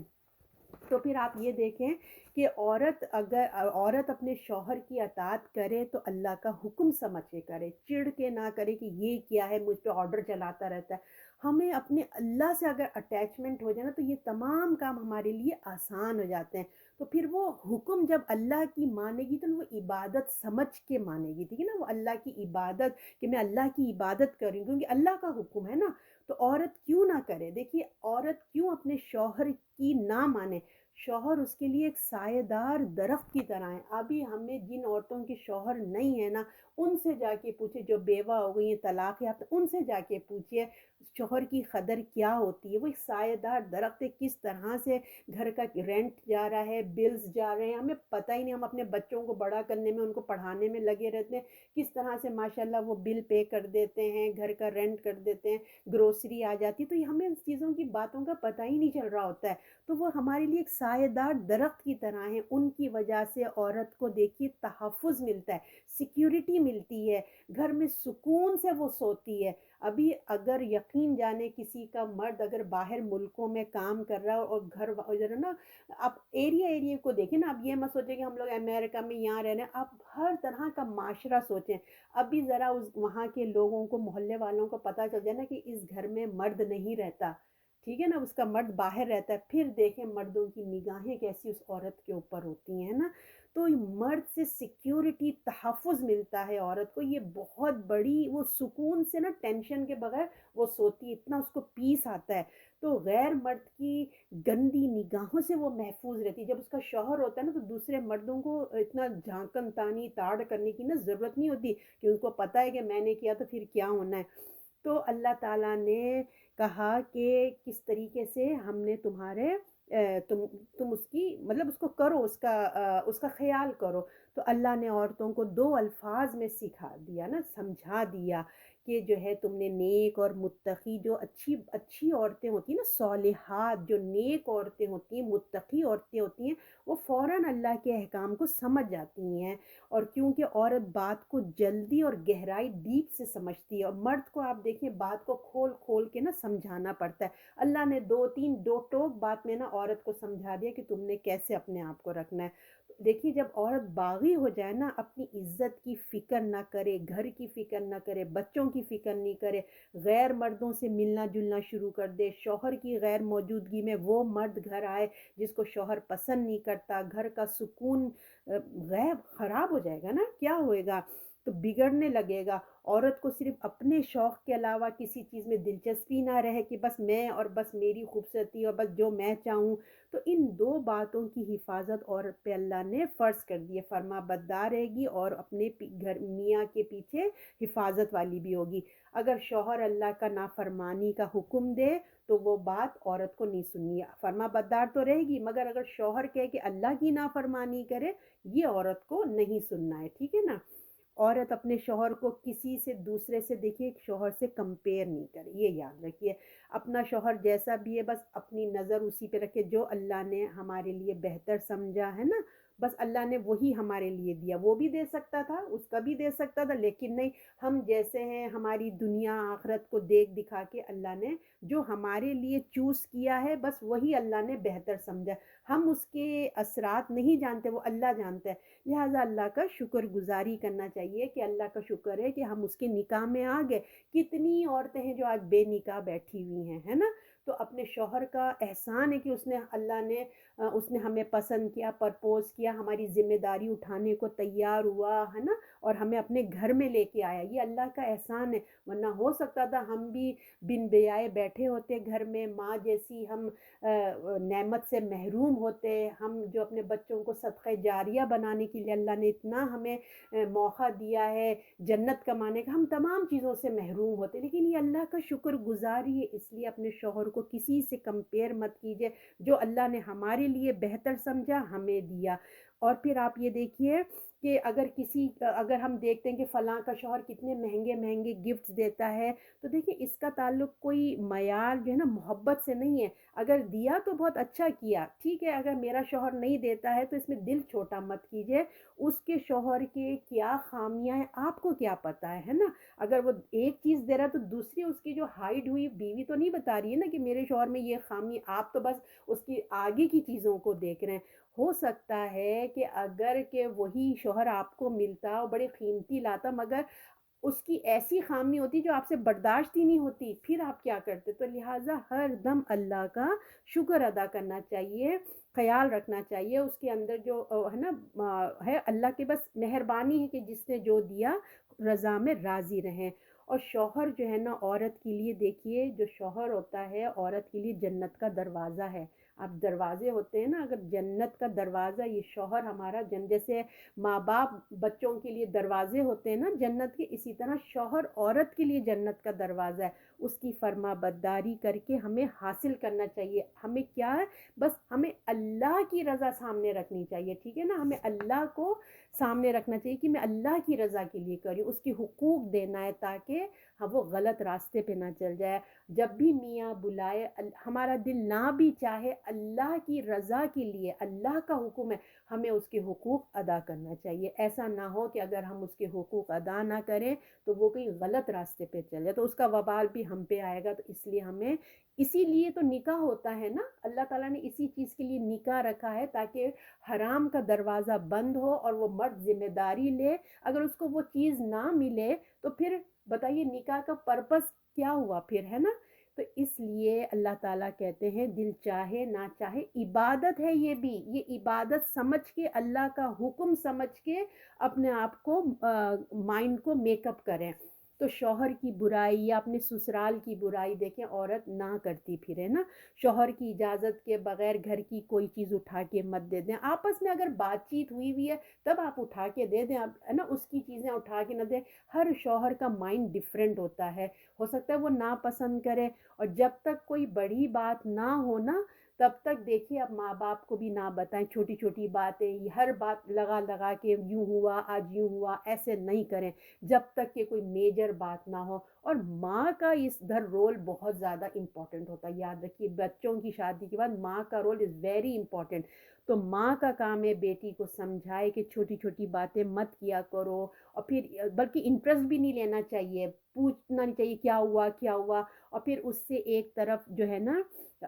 تو پھر آپ یہ دیکھیں کہ عورت اپنے شوہر کی اطاعت کرے تو اللہ کا حکم سمجھ کے کرے، چڑ کے نہ کرے کہ یہ کیا ہے مجھ پہ آرڈر چلاتا رہتا ہے۔ ہمیں اپنے اللہ سے اگر اٹیچمنٹ ہو جائے نا تو یہ تمام کام ہمارے لیے آسان ہو جاتے ہیں۔ تو پھر وہ حکم جب اللہ کی مانے گی تو وہ عبادت سمجھ کے مانے گی، ٹھیک ہے نا، وہ اللہ کی عبادت کہ میں اللہ کی عبادت کروں کیونکہ اللہ کا حکم ہے نا۔ تو عورت کیوں نہ کرے، دیکھیے عورت کیوں اپنے شوہر کی نہ مانے، شوہر اس کے لیے ایک سایہ دار درخت کی طرح ہے۔ ابھی ہمیں جن عورتوں کے شوہر نہیں ہے نا ان سے جا کے پوچھے، جو بیوہ ہو گئی ہیں طلاق یافتہ، ان سے جا کے پوچھئے شوہر کی قدر کیا ہوتی ہے۔ وہ ایک سایہ دار درخت ہے، کس طرح سے گھر کا رینٹ جا رہا ہے، بلز جا رہے ہیں، ہمیں پتہ ہی نہیں، ہم اپنے بچوں کو بڑا کرنے میں ان کو پڑھانے میں لگے رہتے ہیں، کس طرح سے ماشاءاللہ وہ بل پے کر دیتے ہیں، گھر کا رینٹ کر دیتے ہیں، گروسری آ جاتی ہے، تو یہ ہمیں اس چیزوں کی باتوں کا پتہ ہی نہیں چل رہا ہوتا ہے۔ تو وہ ہمارے لیے ایک سایہ دار درخت کی طرح ہیں، ان کی وجہ سے عورت کو دیکھیے تحفظ ملتا ہے، سیکیورٹی ملتی ہے، گھر میں سکون سے وہ سوتی ہے۔ ابھی اگر یقین جانے کسی کا مرد اگر باہر ملکوں میں کام کر رہا ہے اور گھر ادھر نا، آپ ایریا کو دیکھیں نا، اب یہ مت سوچیں کہ ہم لوگ امریکہ میں یہاں رہ رہے ہیں، آپ ہر طرح کا معاشرہ سوچیں۔ ابھی ذرا اس وہاں کے لوگوں کو، محلے والوں کو پتہ چل جائے نا کہ اس گھر میں مرد نہیں رہتا، ٹھیک ہے نا، اس کا مرد باہر رہتا ہے، پھر دیکھیں مردوں کی نگاہیں کیسی اس عورت کے اوپر ہوتی ہیں نا۔ تو مرد سے سیکیورٹی تحفظ ملتا ہے عورت کو، یہ بہت بڑی وہ سکون سے نا ٹینشن کے بغیر وہ سوتی ہے، اتنا اس کو پیس آتا ہے۔ تو غیر مرد کی گندی نگاہوں سے وہ محفوظ رہتی ہے۔ جب اس کا شوہر ہوتا ہے نا تو دوسرے مردوں کو اتنا جھانکن تانی تاڑ کرنے کی نا ضرورت نہیں ہوتی، کہ ان کو پتہ ہے کہ میں نے کیا تو پھر کیا ہونا ہے۔ تو اللہ تعالیٰ نے کہا کہ کس طریقے سے ہم نے تمہارے تم اس کی مطلب اس کو کرو، اس کا خیال کرو۔ تو اللہ نے عورتوں کو دو الفاظ میں سکھا دیا نا، سمجھا دیا کہ جو ہے تم نے نیک اور متقی، جو اچھی اچھی عورتیں ہوتی ہیں نا، صالحات، جو نیک عورتیں ہوتی ہیں، متقی عورتیں ہوتی ہیں، وہ فوراً اللہ کے احکام کو سمجھ جاتی ہیں۔ اور کیونکہ عورت بات کو جلدی اور گہرائی ڈیپ سے سمجھتی ہے، اور مرد کو آپ دیکھیں بات کو کھول کھول کے نا سمجھانا پڑتا ہے۔ اللہ نے دو ٹوک بات میں نا عورت کو سمجھا دیا کہ تم نے کیسے اپنے آپ کو رکھنا ہے۔ دیکھیے جب عورت باغی ہو جائے نا، اپنی عزت کی فکر نہ کرے، گھر کی فکر نہ کرے، بچوں کی فکر نہیں کرے، غیر مردوں سے ملنا جلنا شروع کر دے، شوہر کی غیر موجودگی میں وہ مرد گھر آئے جس کو شوہر پسند نہیں کرتا، گھر کا سکون غیب خراب ہو جائے گا نا، کیا ہوئے گا، تو بگڑنے لگے گا۔ عورت کو صرف اپنے شوق کے علاوہ کسی چیز میں دلچسپی نہ رہے کہ بس میں اور بس میری خوبصورتی اور بس جو میں چاہوں، تو ان دو باتوں کی حفاظت عورت پہ اللہ نے فرض کر دی ہے، فرما بردار رہے گی اور اپنے گھر میاں کے پیچھے حفاظت والی بھی ہوگی۔ اگر شوہر اللہ کا نافرمانی کا حکم دے تو وہ بات عورت کو نہیں سننی ہے، فرما بردار تو رہے گی، مگر اگر شوہر کہے کہ اللہ کی نافرمانی کرے، یہ عورت کو نہیں سننا ہے، ٹھیک ہے نا۔ عورت اپنے شوہر کو کسی سے دوسرے سے دیکھیے شوہر سے کمپیئر نہیں کرے، یہ یاد رکھیے، اپنا شوہر جیسا بھی ہے بس اپنی نظر اسی پہ رکھے، جو اللہ نے ہمارے لیے بہتر سمجھا ہے نا بس अल्लाह ने वही हमारे लिए दिया। वो भी दे सकता था, उसका भी दे सकता था, लेकिन नहीं, हम जैसे हैं, हमारी दुनिया आखिरत को देख दिखा के अल्लाह ने जो हमारे लिए चूज़ किया है, बस वही अल्लाह ने बेहतर समझा। हम उसके असरात नहीं जानते, वो अल्लाह जानता है। लिहाजा अल्लाह का शुक्रगुज़ारी करना चाहिए कि अल्लाह का शुक्र है कि हम उसके निकाह में आ गए। कितनी औरतें हैं जो आज बेनिकाह बैठी हुई हैं, है ना? तो अपने शौहर का एहसान है कि उसने अल्लाह ने उसने हमें पसंद किया, प्रपोज़ किया, हमारी ज़िम्मेदारी उठाने को तैयार हुआ, है ना? और हमें अपने घर में लेके आया, ये अल्लाह का एहसान है। वरना हो सकता था हम भी बिन बेयाए बैठे होते घर में, माँ जैसी हम नेमत से महरूम होते। हम जो अपने बच्चों को सदक़े जारिया बनाने के लिए अल्लाह ने इतना हमें मौका दिया है जन्नत कमाने का, हम तमाम चीज़ों से महरूम होते। लेकिन ये अल्लाह का शुक्रगुज़ारी है, इसलिए अपने शौहर को किसी से कंपेयर मत कीजिए। जो अल्लाह ने हमारे लिए बेहतर समझा, हमें दिया। और फिर आप ये देखिए कि अगर हम देखते हैं कि फ़लाँ का शौहर कितने महँगे-महँगे गिफ्ट्स देता है, तो देखिए इसका ताल्लुक कोई मयार जो है ना मोहब्बत से नहीं है। अगर दिया तो बहुत अच्छा किया, ठीक है, अगर मेरा शौहर नहीं देता है तो इसमें दिल छोटा मत कीजिए। उसके शौहर के क्या ख़ामियाँ हैं, आपको क्या पता है ना? अगर वो एक चीज़ दे रहा है तो दूसरी उसकी जो हाइड हुई बीवी तो नहीं बता रही है ना कि मेरे शौहर में ये ख़ामी, आप तो बस उसकी आगे की चीज़ों को देख रहे हैं। हो सकता है कि अगर के वही शौहर आपको मिलता और बड़े कीमती लाता, मगर उसकी ऐसी ख़ामी होती जो आपसे बर्दाश्त ही नहीं होती, फिर आप क्या करते? तो लिहाज़ा हर दम अल्लाह का शुक्र अदा करना चाहिए, ख़याल रखना चाहिए उसके अंदर जो है ना है अल्लाह की बस मेहरबानी है कि जिसने जो दिया रज़ा में राज़ी रहें। और शौहर जो है ना औरत के लिए देखिए, जो शौहर होता है औरत के लिए जन्नत का दरवाज़ा है। आप दरवाज़े होते हैं ना, अगर जन्नत का दरवाज़ा ये शौहर हमारा जैसे माँ-बाप बच्चों के लिए दरवाज़े होते हैं ना जन्नत के, इसी तरह शौहर औरत के लिए जन्नत का दरवाज़ा है। उसकी फरमाबरदारी करके हमें हासिल करना चाहिए। हमें क्या है, बस हमें अल्लाह की रज़ा सामने रखनी चाहिए, ठीक है ना? हमें अल्लाह को सामने रखना चाहिए कि मैं अल्लाह की रज़ा के लिए कर रही हूँ, उसके हुकूक देना है ताकि वो गलत रास्ते पे ना चल जाए। जब भी मियाँ बुलाए हमारा दिल ना भी चाहे, अल्लाह की रज़ा के लिए, अल्लाह का हुक्म है, हमें उसके हुकूक अदा करना चाहिए। ऐसा ना हो कि अगर हम उसके हुकूक अदा ना करें तो वो कहीं गलत रास्ते पे चले जाए, तो उसका वबाल भी हम पे आएगा। तो इसलिए हमें, इसीलिए तो निकाह होता है ना, अल्लाह ताला ने इसी चीज़ के लिए निकाह रखा है ताकि हराम का दरवाज़ा बंद हो और वो मर्द ज़िम्मेदारी ले। अगर उसको वो चीज़ ना मिले तो फिर बताइए निकाह का पर्पस क्या हुआ फिर, है ना? तो इसलिए अल्लाह ताला कहते हैं दिल चाहे ना चाहे इबादत है ये भी, ये इबादत समझ के, अल्लाह का हुक्म समझ के अपने आप को माइंड को मेकअप करें। तो शौहर की बुराई या अपने ससुराल की बुराई देखें औरत ना करती फिरे ना, शौहर की इजाज़त के बगैर घर की कोई चीज़ उठा के मत दे दें। आपस में अगर बातचीत हुई हुई है तब आप उठा के दे दें, आप है ना, उसकी चीज़ें उठा के ना दें। हर शौहर का माइंड डिफरेंट होता है, हो सकता है वो ना पसंद करे। और जब तक कोई बड़ी बात ना हो ना, तब तक देखिए आप माँ-बाप को भी ना बताएँ छोटी-छोटी बातें, ये हर बात लगा-लगा के यूँ हुआ, आज यूँ हुआ, ऐसे नहीं करें, जब तक कि कोई मेजर बात ना हो। और माँ का इस इधर रोल बहुत ज़्यादा इम्पोर्टेंट होता है, याद रखिए बच्चों की शादी के बाद माँ का रोल इज़ वेरी इम्पोर्टेंट। तो माँ का काम है बेटी को समझाए कि छोटी-छोटी बातें मत किया करो, और फिर बल्कि इंटरेस्ट भी नहीं लेना चाहिए, पूछना नहीं चाहिए क्या हुआ, क्या हुआ? और फिर उससे एक तरफ जो है ना,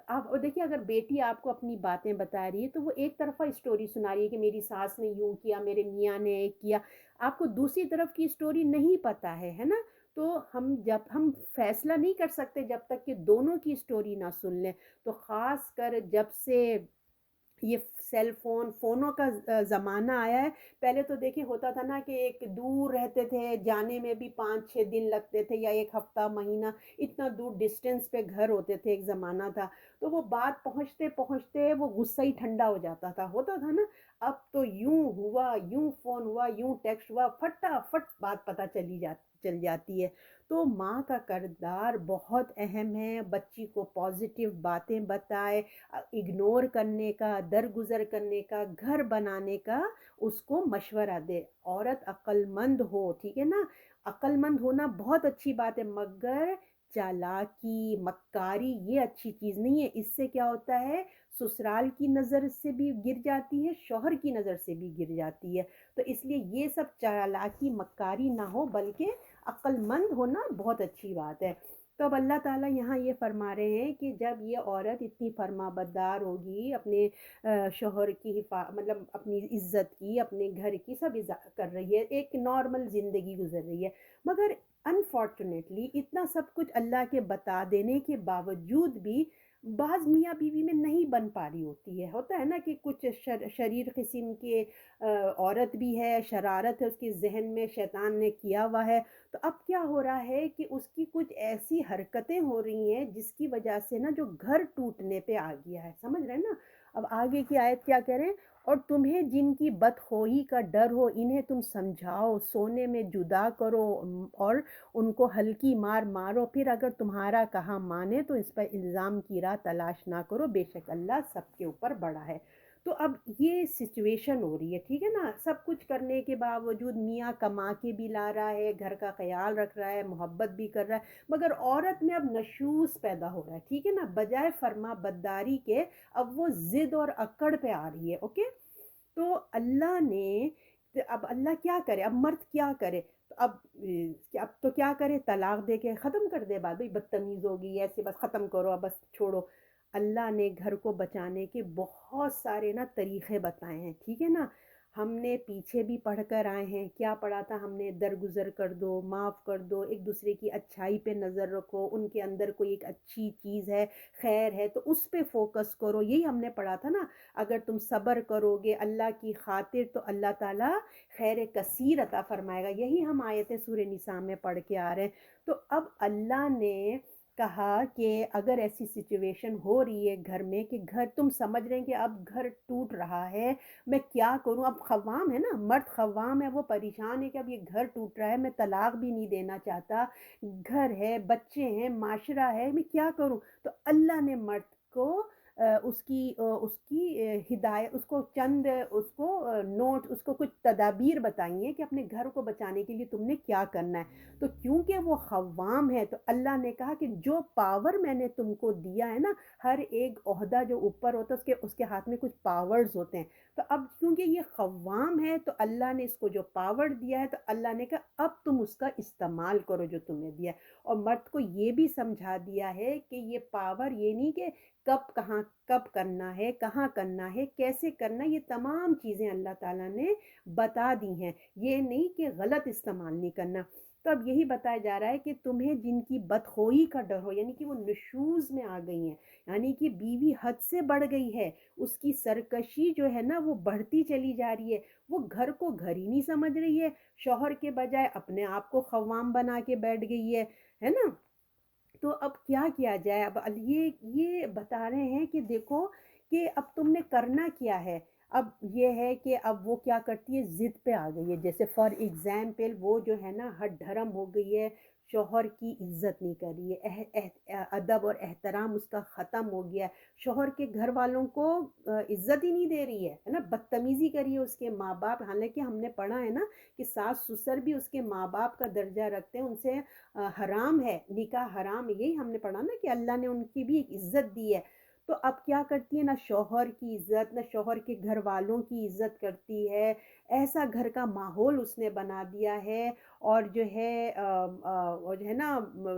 आप और देखिए अगर बेटी आपको अपनी बातें बता रही है तो वो एक तरफ़ा स्टोरी सुना रही है कि मेरी सास ने यूँ किया, मेरे मियाँ ने ये किया, आपको दूसरी तरफ की स्टोरी नहीं पता है ना? तो हम फैसला नहीं कर सकते जब तक कि दोनों की स्टोरी ना सुन लें। तो ख़ासकर जब से ये सेल फ़ोन, फ़ोनों का ज़माना आया है। पहले तो देखिए होता था ना कि एक दूर रहते थे, जाने में भी 5-6 दिन लगते थे या 1 हफ़्ता, महीना, इतना दूर डिस्टेंस पे घर होते थे, एक ज़माना था। तो वो बात पहुँचते-पहुँचते वो गुस्सा ही ठंडा हो जाता था, होता था ना? अब तो यूँ हुआ, यूँ फ़ोन हुआ, यूँ टेक्स्ट हुआ, फटाफट बात पता चल जाती है। तो माँ का किरदार बहुत अहम है, बच्ची को पॉज़िटिव बातें बताए, इग्नोर करने का, दरगुज़र करने का, घर बनाने का उसको मशवरा दे। औरत अक्लमंद हो, ठीक है ना? अक्लमंद होना बहुत अच्छी बात है, मगर चालाकी, मक्कारी ये अच्छी चीज़ नहीं है। इससे क्या होता है, ससुराल की नज़र से भी गिर जाती है, शौहर की नज़र से भी गिर जाती है। तो इसलिए ये सब चालाकी, मक्कारी ना हो, बल्कि अक्लमंद होना बहुत अच्छी बात है। तो अब अल्लाह ताला यहाँ ये फरमा रहे हैं कि जब ये औरत इतनी फरमाबरदार होगी, अपने शौहर की मतलब अपनी इज़्ज़त की, अपने घर की सब कर रही है, एक नॉर्मल ज़िंदगी गुज़र रही है। मगर अनफॉर्चुनेटली इतना सब कुछ अल्लाह के बता देने के बावजूद भी बाज़ मियाँ बीवी में नहीं बन पा रही होती है। होता है ना कि कुछ शरीर किस्म के औरत भी है, शरारत है उसके ज़हन में, शैतान ने किया हुआ है। तो अब क्या हो रहा है कि उसकी कुछ ऐसी हरकतें हो रही हैं जिसकी वजह से ना जो घर टूटने पे आ गया है, समझ रहे हैं ना? अब आगे की आयत क्या कह रहे हैं, और तुम्हें जिनकी बदखोही का डर हो इन्हें तुम समझाओ, सोने में जुदा करो, और उनको हल्की मार मारो, फिर अगर तुम्हारा कहा माने तो इस पर इल्ज़ाम की राह तलाश ना करो, बेशक अल्लाह सबके ऊपर बड़ा है। तो अब ये सिचुएशन हो रही है, ठीक है ना? सब कुछ करने के बावजूद मियाँ कमा के भी ला रहा है, घर का ख़्याल रख रहा है, मोहब्बत भी कर रहा है, मगर औरत में अब नशूज़ पैदा हो रहा है, ठीक है ना? बजाय फरमाबरदारी के अब वो ज़िद और अकड़ पे आ रही है, ओके? तो अल्लाह ने, तो अब अल्लाह क्या करे, अब मर्द क्या करे? तो अब तो क्या करे, तलाक दे के ख़त्म कर दे बात, भाई बदतमीज़ होगी ऐसे, बस ख़त्म करो, अब बस छोड़ो। अल्लाह ने घर को बचाने के बहुत सारे ना तरीक़े बताए हैं, ठीक है ना? हमने पीछे भी पढ़ कर आए हैं, क्या पढ़ा था हमने, दरगुज़र कर दो, माफ़ कर दो, एक दूसरे की अच्छाई पे नज़र रखो, उनके अंदर कोई एक अच्छी चीज़ है, खैर है तो उस पे फ़ोकस करो, यही हमने पढ़ा था ना। अगर तुम सब्र करोगे अल्लाह की खातिर तो अल्लाह ताला खैर कसीर अता फरमाएगा, यही हम आयतें सूरह निसा में पढ़ के आ रहे हैं। तो अब अल्लाह ने कहा कि अगर ऐसी सिचुएशन हो रही है घर में कि घर तुम समझ रहे हैं कि अब घर टूट रहा है, मैं क्या करूं, अब खव्वाम है ना, मर्द खव्वाम है, वो परेशान है कि अब ये घर टूट रहा है, मैं तलाक भी नहीं देना चाहता, घर है, बच्चे हैं, माशरा है, मैं क्या करूं? तो अल्लाह ने मर्द को उसकी हिदायत, उसको चंद उसको नोट, उसको कुछ तदाबीर बताई हैं कि अपने घर को बचाने के लिए तुमने क्या करना है। तो क्योंकि वो ख़व्वाम है तो अल्लाह ने कहा कि जो पावर मैंने तुमको दिया है ना, हर एक ओहदा जो ऊपर होता है उसके उसके हाथ में कुछ पावर्स होते हैं। तो अब क्योंकि ये ख़व्वाम है तो अल्लाह ने इसको जो पावर दिया है तो अल्लाह ने कहा अब तुम उसका इस्तेमाल करो जो तुम्हें दिया है। और मर्द को ये भी समझा दिया है कि ये पावर ये नहीं कि कब कहाँ कब करना है, कहाँ करना है, कैसे करना है, ये तमाम चीज़ें अल्लाह ताला ने बता दी हैं। ये नहीं कि गलत इस्तेमाल नहीं करना। तो अब यही बताया जा रहा है कि तुम्हें जिनकी बदखोही का डर हो, यानी कि वो नशूज़ में आ गई हैं, यानी कि बीवी हद से बढ़ गई है, उसकी सरकशी जो है ना वो बढ़ती चली जा रही है, वो घर को घर ही नहीं समझ रही है, शौहर के बजाय अपने आप को ख़व्वाम बना के बैठ गई है ना? तो अब क्या किया जाए? अब ये बता रहे हैं कि देखो कि अब तुमने करना क्या है? अब ये है कि अब वो क्या करती है, ज़िद पे आ गई है। जैसे फॉर एग्ज़ाम्पल वो जो है ना हठ-धर्म हो गई है, शौहर की इज़्ज़त नहीं कर रही है, अदब और एहतराम उसका ख़त्म हो गया है। शौहर के घर वालों को इज़्ज़त ही नहीं दे रही है ना? बदतमीज़ी कर रही है उसके माँ-बाप, हालाँकि हमने पढ़ा है ना कि सास-ससुर भी उसके माँ-बाप का दर्जा रखते हैं, उनसे हराम है, निकाह हराम है, यही हमने पढ़ा ना कि अल्लाह ने उनकी भी एक इज़्ज़त दी है। तो अब क्या करती है, ना शौहर की इज़्ज़त, ना शौहर के घर वालों की इज़्ज़त करती है, ऐसा घर का माहौल उसने बना दिया है। और जो है और जो है ना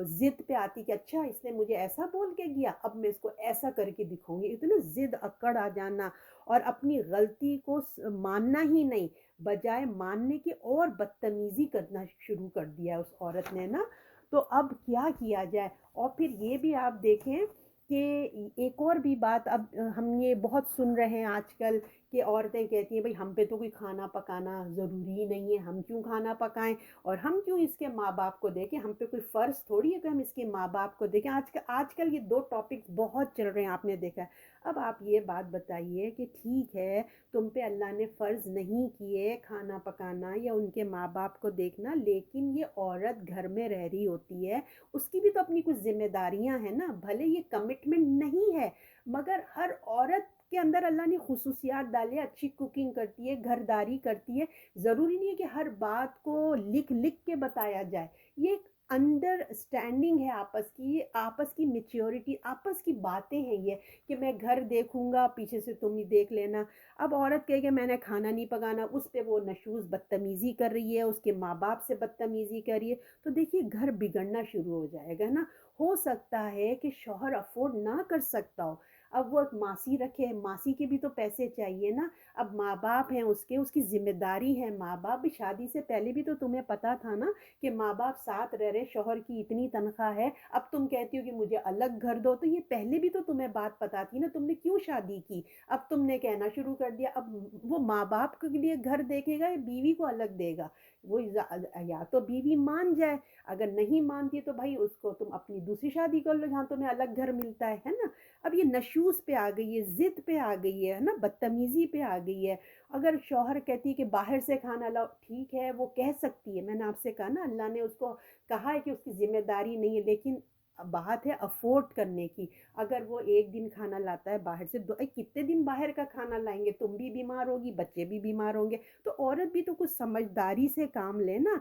ज़िद पे आती कि अच्छा इसने मुझे ऐसा बोल के गया, अब मैं इसको ऐसा करके दिखाऊँगी, इतना ज़िद अकड़ आ जाना, और अपनी गलती को मानना ही नहीं, बजाय मानने के और बदतमीज़ी करना शुरू कर दिया उस औरत ने ना। तो अब क्या किया जाए? और फिर ये भी आप देखें कि एक और भी बात, अब हम ये बहुत सुन रहे हैं आजकल कि औरतें कहती हैं, भई हम पे तो कोई खाना पकाना ज़रूरी ही नहीं है, हम क्यों खाना पकाएँ और हम क्यों इसके माँ-बाप को देखें, हम पे कोई फ़र्ज़ थोड़ी है कि हम इसके माँ-बाप को देखें। आजकल ये 2 टॉपिक्स बहुत चल रहे हैं, आपने देखा है। अब आप ये बात बताइए कि ठीक है, तुम पे अल्लाह ने फ़र्ज़ नहीं किए खाना पकाना या उनके माँ-बाप को देखना, लेकिन ये औरत घर में रह रही होती है, उसकी भी तो अपनी कुछ ज़िम्मेदारियाँ हैं ना, भले ये कमिटमेंट नहीं है, मगर हर औरत के अंदर अल्लाह ने खुसूसियात डाले, अच्छी कुकिंग करती है, घरदारी करती है, ज़रूरी नहीं है कि हर बात को लिख-लिख के बताया जाए। ये एक अंडरस्टैंडिंग है आपस की, ये आपस की मैच्योरिटी, आपस की बातें हैं ये, कि मैं घर देखूँगा, पीछे से तुम ही देख लेना। अब औरत कहे कि मैंने खाना नहीं पकाना, उस पे वो नशूज़ बदतमीज़ी कर रही है, उसके माँ-बाप से बदतमीज़ी कर रही है, तो देखिए घर बिगड़ना शुरू हो जाएगा ना। हो सकता है कि शौहर अफ़ोर्ड ना कर सकता हो, अब वो एक मासी रखे, मासी के भी तो पैसे चाहिए ना। अब माँ-बाप हैं उसके, उसकी ज़िम्मेदारी है, माँ-बाप भी, शादी से पहले भी तो तुम्हें पता था ना कि माँ-बाप साथ रह रहे, शौहर की इतनी तनख्वाह है, अब तुम कहती हो कि मुझे अलग घर दो, तो ये पहले भी तो तुम्हें बात पता थी ना, तुमने क्यों शादी की? अब तुमने कहना शुरू कर दिया, अब वो माँ-बाप के लिए घर देखेगा या बीवी को अलग देगा? वो या तो बीवी मान जाए, अगर नहीं मानती है तो भाई उसको तुम अपनी दूसरी शादी कर लो जहाँ तुम्हें अलग घर मिलता है ना? अब ये नशूज़ पे आ गई है, ज़िद पे आ गई है ना? बदतमीज़ी पे आ गई है। अगर शौहर कहती है कि बाहर से खाना लाओ, ठीक है वो कह सकती है, मैंने आपसे कहा ना अल्लाह ने उसको कहा है कि उसकी ज़िम्मेदारी नहीं है, लेकिन बात है अफ़ोर्ड करने की। अगर वो 1 दिन खाना लाता है बाहर से, कितने दिन बाहर का खाना लाएँगे? तुम भी बीमार होगी, बच्चे भी बीमार होंगे, तो औरत भी तो कुछ समझदारी से काम ले ना।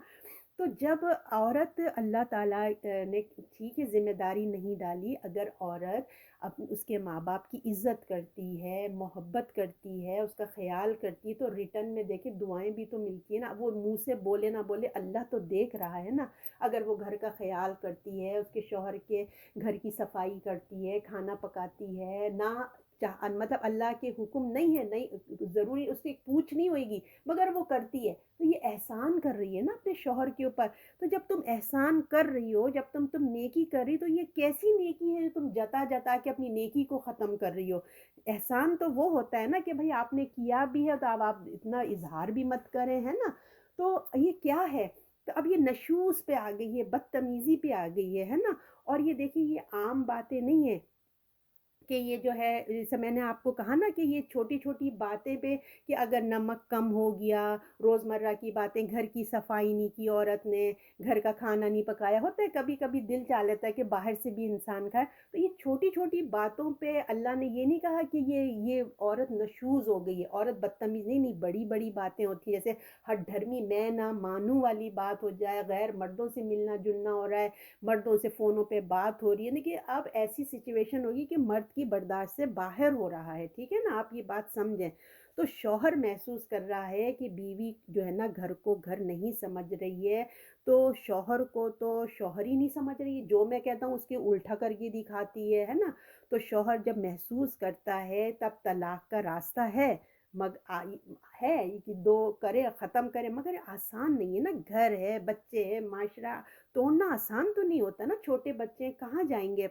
तो जब औरत, अल्लाह ताला ने ठीक है ज़िम्मेदारी नहीं डाली, अगर औरत उसके माँ-बाप की इज़्ज़त करती है, मोहब्बत करती है, उसका ख़्याल करती है, तो रिटर्न में देखिए दुआएँ भी तो मिलती है ना। वो मुँह से बोले ना बोले, अल्लाह तो देख रहा है ना। अगर वो घर का ख़्याल करती है, उसके शौहर के घर की सफाई करती है, खाना पकाती है, ना मतलब अल्लाह के हुक्म नहीं है, नहीं ज़रूरी उसकी पूछ नहीं होएगी, मगर वो करती है, तो ये एहसान कर रही है ना अपने शौहर के ऊपर। तो जब तुम एहसान कर रही हो, जब तुम नेकी कर रही हो, तो ये कैसी नेकी है जो तुम जता-जता के अपनी नेकी को ख़त्म कर रही हो? एहसान तो वो होता है ना कि भई आपने किया भी है, तो अब आप इतना इज़हार भी मत करें, है ना? तो ये क्या है? तो अब ये नशूज़ पे आ गई है, बदतमीज़ी पे आ गई है ना? और ये देखिए ये आम बातें नहीं हैं कि ये जो है, जैसे मैंने आपको कहा ना कि ये छोटी-छोटी बातें पे, कि अगर नमक कम हो गया, रोज़मर्रा की बातें, घर की सफाई नहीं की औरत ने, घर का खाना नहीं पकाया, होता है कभी-कभी दिल चाह लेता है कि बाहर से भी इंसान खाए। तो ये छोटी-छोटी बातों पे अल्लाह ने ये नहीं कहा कि ये औरत नशूज़ हो गई है, औरत बदतमीज़ नहीं, नहीं, बड़ी-बड़ी बातें होती हैं, जैसे हठधर्मी मैं ना मानूँ वाली बात हो जाए, गैर मर्दों से मिलना-जुलना हो रहा है, मर्दों से फ़ोनों पे बात हो रही है। देखिए अब ऐसी सिचुएशन होगी कि मर्द की बर्दाश्त से बाहर हो रहा है, ठीक है ना? आप ये बात समझें। तो शौहर महसूस कर रहा है कि बीवी जो है ना घर को घर नहीं समझ रही है, तो शौहर को तो शौहर ही नहीं समझ रही है, जो मैं कहता हूँ उसके उल्टा करके दिखाती है ना? तो शौहर जब महसूस करता है तब तलाक का रास्ता है। मग आई है कि 2 करे ख़त्म करे, मगर आसान नहीं है ना, घर है, बच्चे हैं, माशरा तोड़ना आसान तो नहीं होता ना, छोटे बच्चे हैं, कहाँ जाएँगे?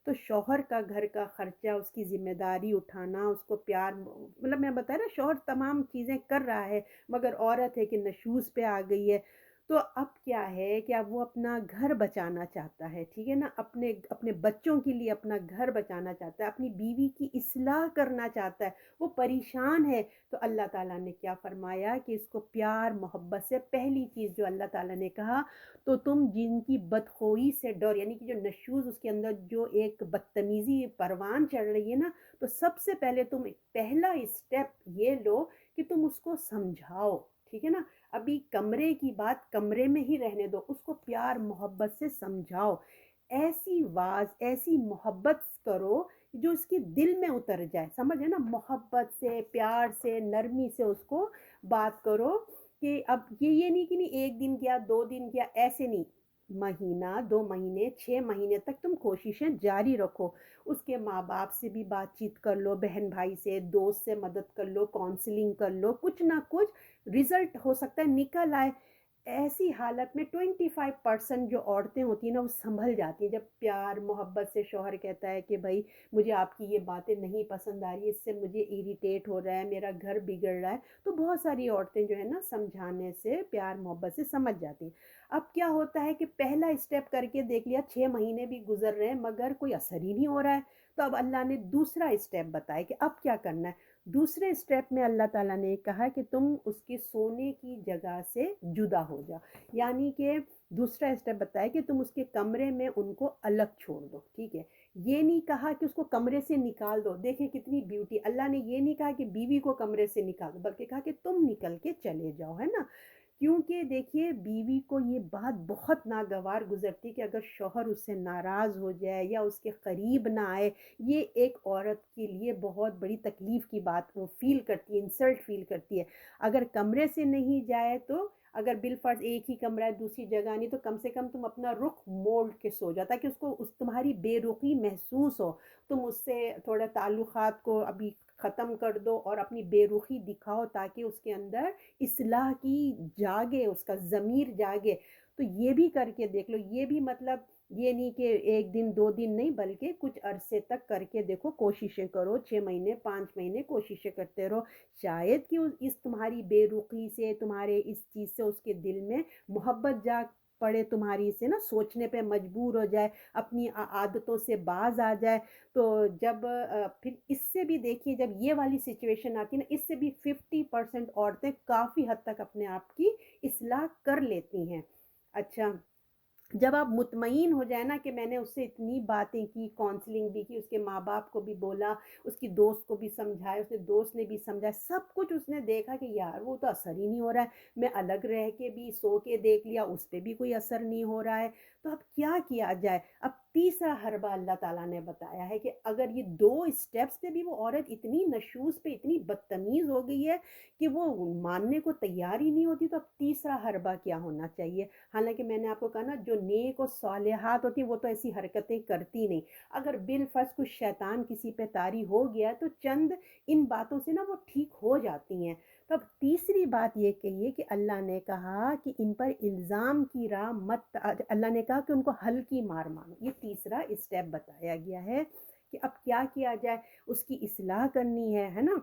तो शौहर का घर का खर्चा, उसकी ज़िम्मेदारी उठाना, उसको प्यार मतलब मैं बताया ना शौहर तमाम चीज़ें कर रहा है, मगर औरत है कि नशूज़ पे आ गई है। तो अब क्या है कि अब वो अपना घर बचाना चाहता है, ठीक है ना? अपने अपने बच्चों के लिए अपना घर बचाना चाहता है, अपनी बीवी की इस्लाह करना चाहता है, वो परेशान है। तो अल्लाह ताला ने क्या फ़रमाया कि इसको प्यार, मोहब्बत से पहली चीज़ जो अल्लाह ताला ने कहा, तो तुम जिनकी बदख़ोई से डर, यानी कि जो नशूज़ उसके अंदर जो एक बदतमीज़ी परवान चढ़ रही है ना, तो सबसे पहले तुम पहला स्टेप ये लो कि तुम उसको समझाओ, ठीक है ना? अभी कमरे की बात कमरे में ही रहने दो, उसको प्यार मोहब्बत से समझाओ। ऐसी वाज़, ऐसी मोहब्बत करो जो उसके दिल में उतर जाए, समझ है ना? मोहब्बत से, प्यार से, नरमी से उसको बात करो कि अब ये नहीं कि नहीं 1 दिन किया, 2 दिन किया, ऐसे नहीं। महीना, 2 महीने, 6 महीने तक तुम कोशिशें जारी रखो। उसके माँ-बाप से भी बातचीत कर लो, बहन-भाई से, दोस्त से मदद कर लो, काउंसलिंग कर लो, कुछ ना कुछ रिज़ल्ट हो सकता है निकल आए। ऐसी हालत में 25% जो औरतें होती हैं ना, वो सँभल जाती हैं। जब प्यार, मोहब्बत से शौहर कहता है कि भई मुझे आपकी ये बातें नहीं पसंद आ रही, इससे मुझे इरिटेट हो रहा है, मेरा घर बिगड़ रहा है, तो बहुत सारी औरतें जो है ना समझाने से, प्यार मोहब्बत से समझ जाती हैं। अब क्या होता है कि पहला स्टेप करके देख लिया, 6 महीने भी गुज़र रहे हैं मगर कोई असर ही नहीं हो रहा है। तो अब अल्लाह ने दूसरा स्टेप बताया कि अब क्या करना है। दूसरे स्टेप में अल्लाह ताला ने कहा कि तुम उसके सोने की जगह से जुदा हो जाओ। यानी कि दूसरा स्टेप बताया कि तुम उसके कमरे में उनको अलग छोड़ दो, ठीक है। ये नहीं कहा कि उसको कमरे से निकाल दो। देखें कितनी ब्यूटी, अल्लाह ने ये नहीं कहा कि बीवी को कमरे से निकाल दो, बल्कि कहा कि तुम निकल के चले जाओ, है ना? کیونکہ دیکھیے بیوی کو یہ بات بہت ناگوار گزرتی کہ اگر شوہر اس سے ناراض ہو جائے یا اس کے قریب نہ آئے، یہ ایک عورت کے لیے بہت بڑی تکلیف کی بات وہ فیل کرتی ہے، انسلٹ فیل کرتی ہے۔ اگر کمرے سے نہیں جائے تو اگر بالفرض ایک ہی کمرہ ہے دوسری جگہ نہیں، تو کم سے کم تم اپنا رخ موڑ کے سو جاتا کہ اس کو تمہاری بے رخی محسوس ہو، تم اس سے تھوڑا تعلقات کو ابھی ختم کر دو اور اپنی بے رخی دکھاؤ تاکہ اس کے اندر اصلاح کی جاگے، اس کا ضمیر جاگے۔ تو یہ بھی کر کے دیکھ لو، یہ بھی مطلب یہ نہیں کہ ایک دن دو دن نہیں، بلکہ کچھ عرصے تک کر کے دیکھو، کوششیں کرو، 6 مہینے 5 مہینے کوششیں کرتے رہو، شاید کہ اس تمہاری بے رخی سے، تمہارے اس چیز سے اس کے دل میں محبت جاگ پڑے، تمہاری سے نا سوچنے پہ مجبور ہو جائے، اپنی عادتوں سے باز آ جائے۔ تو جب پھر اس سے بھی دیکھیے، جب یہ والی سچویشن آتی ہے نا، اس سے بھی 50% عورتیں کافی حد تک اپنے آپ کی اصلاح کر لیتی ہیں۔ اچھا، جب آپ مطمئن ہو جائے نا کہ میں نے اس سے اتنی باتیں کی، کاؤنسلنگ بھی کی، اس کے ماں باپ کو بھی بولا، اس کی دوست کو بھی سمجھایا، اس نے دوست نے بھی سمجھایا، سب کچھ اس نے دیکھا کہ یار وہ تو اثر ہی نہیں ہو رہا ہے، میں الگ رہ کے بھی سو کے دیکھ لیا، اس پہ بھی کوئی اثر نہیں ہو رہا ہے، تو اب کیا کیا جائے؟ اب تیسرا حربہ اللہ تعالیٰ نے بتایا ہے کہ اگر یہ 2 اسٹیپس پہ بھی وہ عورت اتنی نشوز پہ اتنی بدتمیز ہو گئی ہے کہ وہ ماننے کو تیار ہی نہیں ہوتی، تو اب تیسرا حربہ کیا ہونا چاہیے؟ حالانکہ میں نے آپ کو کہا نا، جو نیک اور صالحات ہوتی ہیں وہ تو ایسی حرکتیں کرتی نہیں، اگر بالفرض کچھ شیطان کسی پہ طاری ہو گیا تو چند ان باتوں سے نا وہ ٹھیک ہو جاتی ہیں۔ تو اب تیسری بات یہ کہیے کہ اللہ نے کہا کہ ان پر الزام کی راہ مت، اللہ نے کہا کہ ان کو ہلکی مار مانو، یہ تیسرا اسٹیپ بتایا گیا ہے کہ اب کیا کیا جائے، اس کی اصلاح کرنی ہے نا،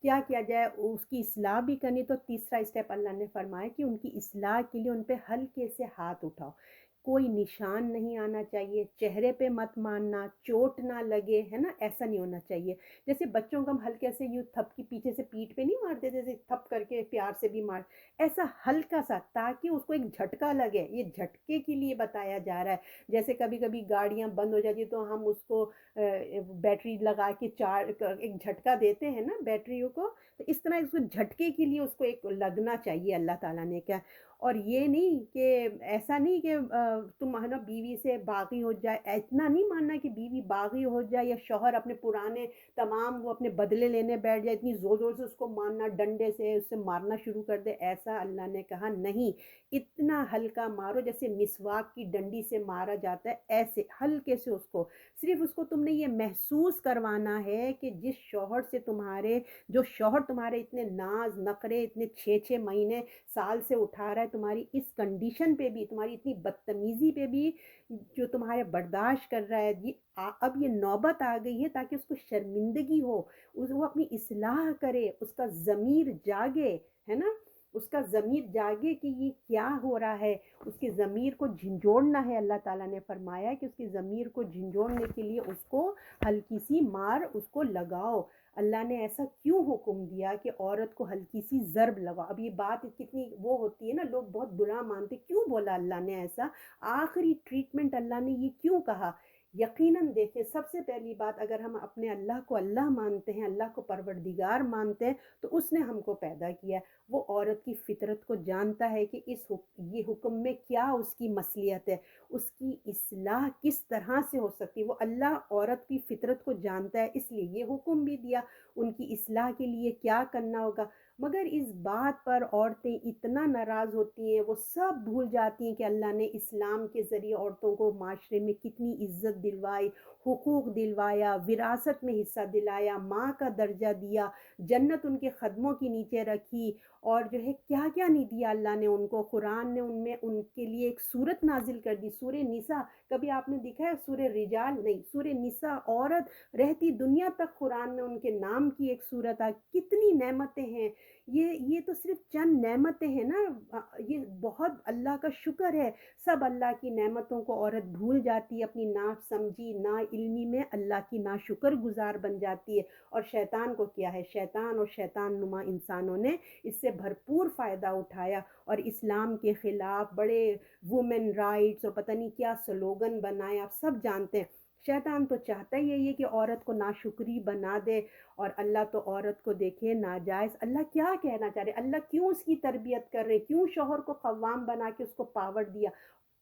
کیا کیا جائے، اس کی اصلاح بھی کرنی، تو تیسرا اسٹیپ اللہ نے فرمایا کہ ان کی اصلاح کے لیے ان پہ ہلکے سے ہاتھ اٹھاؤ، کوئی نشان نہیں آنا چاہیے، چہرے پہ مت مارنا، چوٹ نہ لگے، ہے نا، ایسا نہیں ہونا چاہیے۔ جیسے بچوں کو ہم ہلکے سے یوں تھپ کی پیچھے سے پیٹھ پہ نہیں مارتے، جیسے تھپ کر کے پیار سے بھی مار، ایسا ہلکا سا تاکہ اس کو ایک جھٹکا لگے، یہ جھٹکے کے لیے بتایا جا رہا ہے۔ جیسے کبھی کبھی گاڑیاں بند ہو جاتی تو ہم اس کو بیٹری لگا کے ایک جھٹکا دیتے ہیں نا بیٹریوں کو، تو اس طرح اس کو جھٹکے کے لیے اس کو ایک لگنا چاہیے، اللہ تعالیٰ نے کیا۔ اور یہ نہیں کہ ایسا نہیں کہ تم ہے نا بیوی سے باغی ہو جائے، اتنا نہیں ماننا کہ بیوی باغی ہو جائے یا شوہر اپنے پرانے تمام وہ اپنے بدلے لینے بیٹھ جائے، اتنی زور زور سے اس کو مارنا، ڈنڈے سے اس سے مارنا شروع کر دے، ایسا اللہ نے کہا نہیں، اتنا ہلکا مارو جیسے مسواک کی ڈنڈی سے مارا جاتا ہے، ایسے ہلکے سے اس کو، صرف اس کو تم نے یہ محسوس کروانا ہے کہ جس شوہر سے تمہارے، جو شوہر تمہارے اتنے ناز نخرے اتنے 6 6 مہینے سال سے اٹھا رہا ہے، تمہاری اس کنڈیشن پہ بھی، تمہاری اتنی بدتمیزی پہ بھی جو تمہارے برداشت کر رہا ہے، اب یہ نوبت آ گئی ہے تاکہ اس کو شرمندگی ہو، وہ اپنی اصلاح کرے، اس کا ضمیر جاگے، ہے نا، اس کا ضمیر جاگے کہ یہ کیا ہو رہا ہے، اس کے ضمیر کو جھنجھوڑنا ہے۔ اللہ تعالیٰ نے فرمایا کہ اس کے ضمیر کو جھنجھوڑنے کے لیے اس کو ہلکی سی مار اس کو لگاؤ۔ اللہ نے ایسا کیوں حکم دیا کہ عورت کو ہلکی سی ضرب لگاؤ؟ اب یہ بات کتنی وہ ہوتی ہے نا، لوگ بہت برا مانتے، کیوں بولا اللہ نے ایسا؟ آخری ٹریٹمنٹ اللہ نے یہ کیوں کہا؟ یقیناً دیکھیں، سب سے پہلی بات، اگر ہم اپنے اللہ کو اللہ مانتے ہیں، اللہ کو پروردگار مانتے ہیں، تو اس نے ہم کو پیدا کیا ہے، وہ عورت کی فطرت کو جانتا ہے کہ یہ حکم میں کیا اس کی مصلحت ہے، اس کی اصلاح کس طرح سے ہو سکتی ہے، وہ اللہ عورت کی فطرت کو جانتا ہے، اس لیے یہ حکم بھی دیا ان کی اصلاح کے لیے کیا کرنا ہوگا۔ مگر اس بات پر عورتیں اتنا ناراض ہوتی ہیں، وہ سب بھول جاتی ہیں کہ اللہ نے اسلام کے ذریعے عورتوں کو معاشرے میں کتنی عزت دلوائی، حقوق دلوایا، وراثت میں حصہ دلایا، ماں کا درجہ دیا، جنت ان کے قدموں کے نیچے رکھی، اور جو ہے کیا کیا نہیں دیا اللہ نے ان کو۔ قرآن نے ان میں ان کے لیے ایک سورت نازل کر دی، سورہ نساء، کبھی آپ نے دیکھا ہے سورہ رجال؟ نہیں، سورہ نساء، عورت رہتی دنیا تک قرآن نے ان کے نام کی ایک سورت آئی، کتنی نعمتیں ہیں، یہ تو صرف چند نعمتیں ہیں نا، یہ بہت اللہ کا شکر ہے۔ سب اللہ کی نعمتوں کو عورت بھول جاتی ہے، اپنی نا سمجھی نا علمی میں اللہ کی ناشکر گزار بن جاتی ہے، اور شیطان کو کیا ہے، شیطان اور شیطان نما انسانوں نے اس سے بھرپور فائدہ اٹھایا، اور اسلام کے خلاف بڑے وومن رائٹس اور پتہ نہیں کیا سلوگن بنائے، آپ سب جانتے ہیں۔ शैतान तो चाहता ही यही है कि औरत को नाशुक्री बना दे, और अल्लाह तो औरत को देखे नाजायज़। अल्लाह क्या कहना चाह रहे, अल्लाह क्यों उसकी तरबियत कर रहे, क्यों शौहर को ख़व्वाम बना के उसको पावर दिया।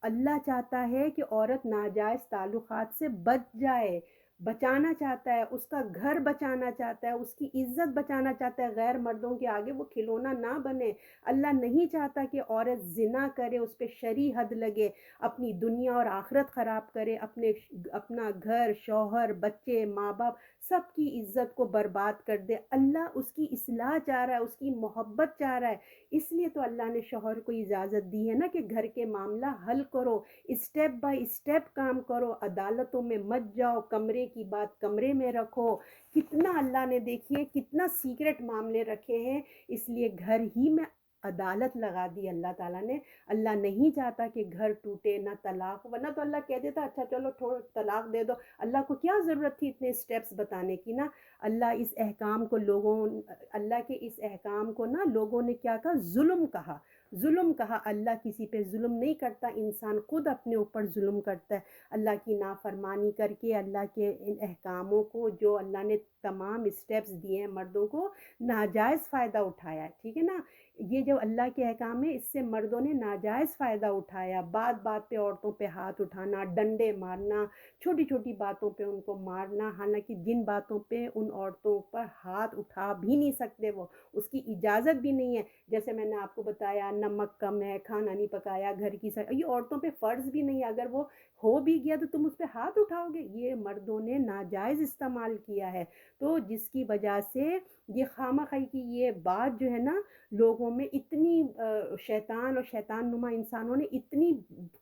अल्लाह चाहता है कि औरत नाजायज़ ताल्लुकात से बच जाए, बचाना चाहता है, उसका घर बचाना चाहता है, उसकी इज़्ज़त बचाना चाहता है, गैर मर्दों के आगे वो खिलौना ना बने। अल्लाह नहीं चाहता कि औरत ज़िना करे, उस पे शरई हद लगे, अपनी दुनिया और आखिरत ख़राब करे, अपना घर, शौहर, बच्चे, माँ-बाप सबकी इज़्ज़त को बर्बाद कर दे। अल्लाह उसकी इस्लाह चाह रहा है, उसकी मोहब्बत चाह रहा है। इसलिए तो अल्लाह ने शौहर को इजाज़त दी है ना कि घर के मामला हल करो, स्टेप बाय स्टेप काम करो, अदालतों में मत जाओ, कमरे की बात कमरे में रखो। कितना अल्लाह ने देखिए कितना सीक्रेट मामले रखे हैं, इसलिए घर ही में अदालत लगा दी अल्लाह ताला ने। अल्लाह नहीं चाहता कि घर टूटे, ना तलाक हो, वरना तो अल्लाह कह देता अच्छा चलो थोड़ा तलाक दे दो। अल्लाह को क्या ज़रूरत थी इतने स्टेप्स बताने की ना। अल्लाह इस अहकाम को लोगों अल्लाह के इस अहकाम को ना लोगों ने क्या कहा, जुल्म कहा। जुल्म कहा, अल्लाह किसी पे जुल्म नहीं करता, इंसान खुद अपने ऊपर जुल्म करता है। अल्लाह की नाफरमानी करके अल्लाह के इन अहकामों को जो अल्लाह ने तमाम स्टेप्स दिए हैं मर्दों को, नाजायज़ फ़ायदा उठाया है, ठीक है ना। ये जो अल्लाह के अहकाम है इससे मर्दों ने नाजायज़ फ़ायदा उठाया, बात बात पे औरतों पे हाथ उठाना, डंडे मारना, छोटी छोटी बातों पे उनको मारना, हालांकि जिन बातों पे उन औरतों पर हाथ उठा भी नहीं सकते वो, उसकी इजाज़त भी नहीं है। जैसे मैंने आपको बताया नमक कम है, खाना नहीं पकाया, घर की ये औरतों पे फ़र्ज़ भी नहीं है, अगर वो हो भी गया तो तुम उस पर हाथ उठाओगे, ये मर्दों ने नाजायज़ इस्तेमाल किया है। तो जिसकी वजह से ये खामखा की ये बात जो है ना, लोगों में इतनी शैतान और शैतान नुमा इंसानों ने इतनी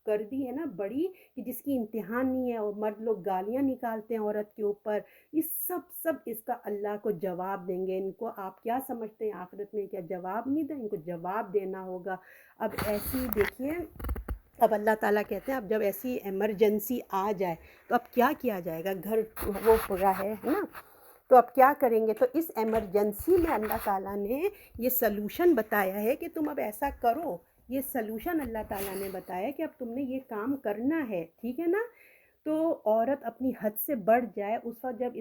कर दी है ना बड़ी, कि जिसकी इंतहा नहीं है, और मर्द लोग गालियाँ निकालते हैं औरत के ऊपर। ये सब सब इसका अल्लाह को जवाब देंगे। इनको आप क्या समझते हैं आखिरत में क्या जवाब नहीं दें, इनको जवाब देना होगा। अब ऐसी देखिए, अब अल्लाह ताला कहते हैं अब जब ऐसी इमरजेंसी आ जाए तो अब क्या किया जाएगा, घर वो पूरा है ना, तो अब क्या करेंगे। तो इस इमरजेंसी में अल्लाह ताला ने ये सलूशन बताया है कि तुम अब ऐसा करो। ये सलूशन अल्लाह ताला ने बताया कि अब तुमने ये काम करना है, ठीक है ना। तो औरत अपनी हद से बढ़ जाए उस वक़्त जब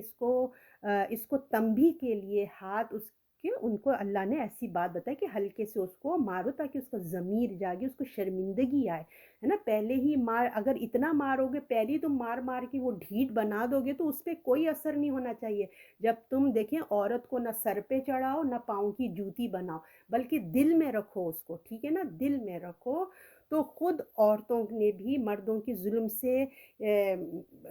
इसको तंबी के लिए हाथ उसके उनको अल्लाह ने ऐसी बात बताई कि हल्के से उसको मारो ताकि उसका ज़मीर जागे, उसको शर्मिंदगी आए, है ना। पहले ही मार, अगर इतना मारोगे, पहले ही तुम मार-मार के वो ढीठ बना दोगे तो उस पे कोई असर नहीं होना चाहिए। जब तुम देखें औरत को ना सर पे चढ़ाओ, ना पाँव की जूती बनाओ, बल्कि दिल में रखो उसको, ठीक है ना, दिल में रखो। तो खुद औरतों ने भी मर्दों की जुल्म से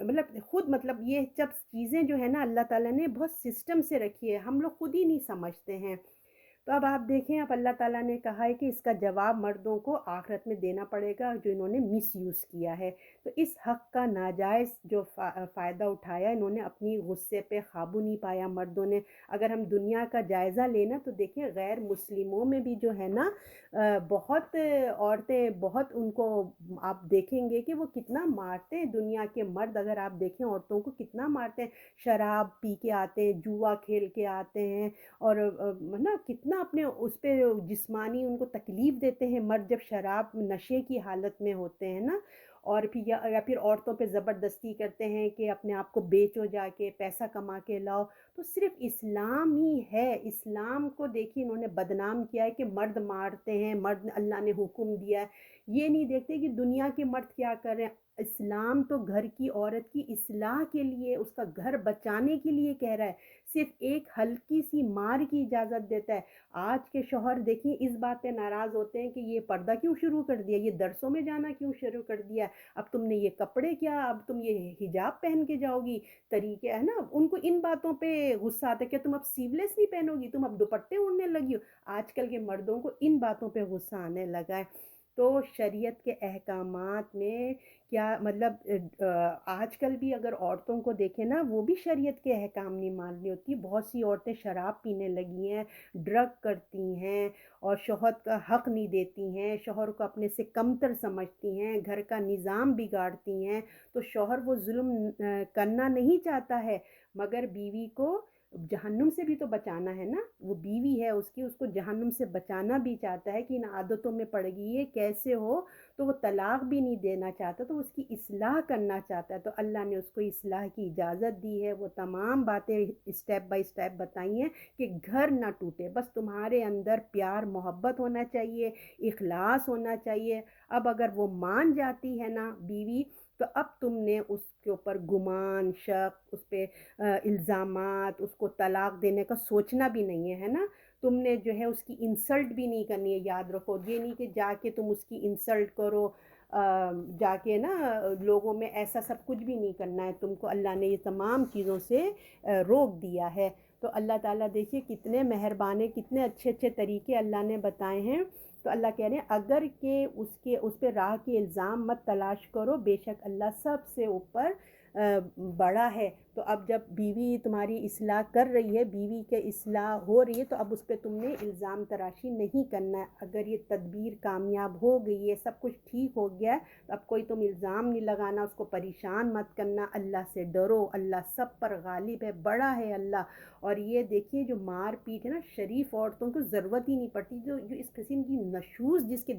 मतलब खुद मतलब ये जब चीज़ें जो है ना अल्लाह ताला ने बहुत सिस्टम से रखी है, हम लोग खुद ही नहीं समझते हैं। तो अब आप देखें, अब अल्लाह ताला ने कहा है कि इसका जवाब मर्दों को आखिरत में देना पड़ेगा जो इन्होंने मिसयूज़ किया है। तो इस हक़ का नाजायज़ जो फ़ायदा उठाया, इन्होंने अपनी गुस्से पे काबू नहीं पाया मर्दों ने। अगर हम दुनिया का जायज़ा लेना तो देखिए गैर मुस्लिमों में भी जो है ना बहुत औरतें, बहुत उनको आप देखेंगे कि वो कितना मारते हैं, दुनिया के मर्द अगर आप देखें औरतों को कितना मारते हैं। शराब पी के आते हैं, जुआ खेल के आते हैं, और है ना कितना अपने उस पे जिस्मानी उनको तकलीफ़ देते हैं मर्द जब शराब नशे की हालत में होते हैं ना। और फिर या फिर औरतों पे ज़बरदस्ती करते हैं कि अपने आप को बेचो, जाके पैसा कमा के लाओ। तो सिर्फ़ इस्लाम ही है, इस्लाम को देखिए इन्होंने बदनाम किया है कि मर्द मारते हैं, मर्द अल्लाह ने हुक्म दिया है। ये नहीं देखते कि दुनिया के मर्द क्या कर रहे हैं। इस्लाम तो घर की औरत की इस्लाह के लिए, उसका घर बचाने के लिए कह रहा है, सिर्फ एक हल्की सी मार की इजाज़त देता है। आज के शौहर देखिए इस बात पे नाराज़ होते हैं कि ये पर्दा क्यों शुरू कर दिया, ये दरसों में जाना क्यों शुरू कर दिया, अब तुमने ये कपड़े क्या, अब तुम ये हिजाब पहन के जाओगी, तरीके है ना। उनको इन बातों पे गुस्सा आता है कि तुम अब सीवलेस नहीं पहनोगी, तुम अब दुपट्टे ओढ़ने लगी हो। आजकल के मर्दों को इन बातों पे गुस्सा आने लगा है। तो शरीयत के अहकामात में क्या मतलब आजकल भी अगर औरतों को देखें ना, वो भी शरीयत के अहकाम नहीं मान रही होती। बहुत सी औरतें शराब पीने लगी हैं, ड्रग करती हैं, और शौहर का हक़ नहीं देती हैं, शौहर को अपने से कमतर समझती हैं, घर का निज़ाम बिगाड़ती हैं। तो शौहर वो जुल्म करना नहीं चाहता है, मगर बीवी को जहन्नुम से भी तो बचाना है ना, वो बीवी है उसकी, उसको जहन्नुम से बचाना भी चाहता है कि इन आदतों में पड़ गई है, कैसे हो, तो वो तलाक भी नहीं देना चाहता, तो उसकी इस्लाह करना चाहता है, तो अल्लाह ने उसको इस्लाह की इजाज़त दी है। वो तमाम बातें स्टेप बाय स्टेप बताई हैं कि घर ना टूटे, बस तुम्हारे अंदर प्यार मोहब्बत होना चाहिए, इखलास होना चाहिए। अब अगर वो मान जाती है ना बीवी, तो अब तुमने उसके ऊपर गुमान, शक, उस पे इल्ज़ामात, उसको तलाक देने का सोचना भी नहीं है, है ना? तुमने जो है उसकी इंसल्ट भी नहीं करनी है, याद रखो। ये नहीं कि जाके तुम उसकी इंसल्ट करो, जाके ना लोगों में, ऐसा सब कुछ भी नहीं करना है तुमको। अल्लाह ने ये तमाम चीज़ों से रोक दिया है। तो अल्लाह ताला देखिए कितने मेहरबान हैं, कितने अच्छे अच्छे तरीके अल्लाह ने बताए हैं। तो अल्लाह कह रहे हैं अगर के उसके उस पे राह के इल्ज़ाम मत तलाश करो, बेशक अल्लाह सबसे ऊपर बड़ा है। तो अब जब बीवी तुम्हारी इस्लाह कर रही है, बीवी के इस्लाह हो रही है, तो अब उस पर तुमने इल्ज़ाम तराशी नहीं करना है। अगर ये तदबीर कामयाब हो गई है, सब कुछ ठीक हो गया है, तो अब कोई तुम इल्ज़ाम नहीं लगाना, उसको परेशान मत करना। अल्लाह से डरो, अल्लाह सब पर गालिब है, बड़ा है अल्लाह। और ये देखिए जो मार पीट है ना, शरीफ औरतों को ज़रूरत ही नहीं पड़ती। जो इस किस्म की नशूज़ जिसके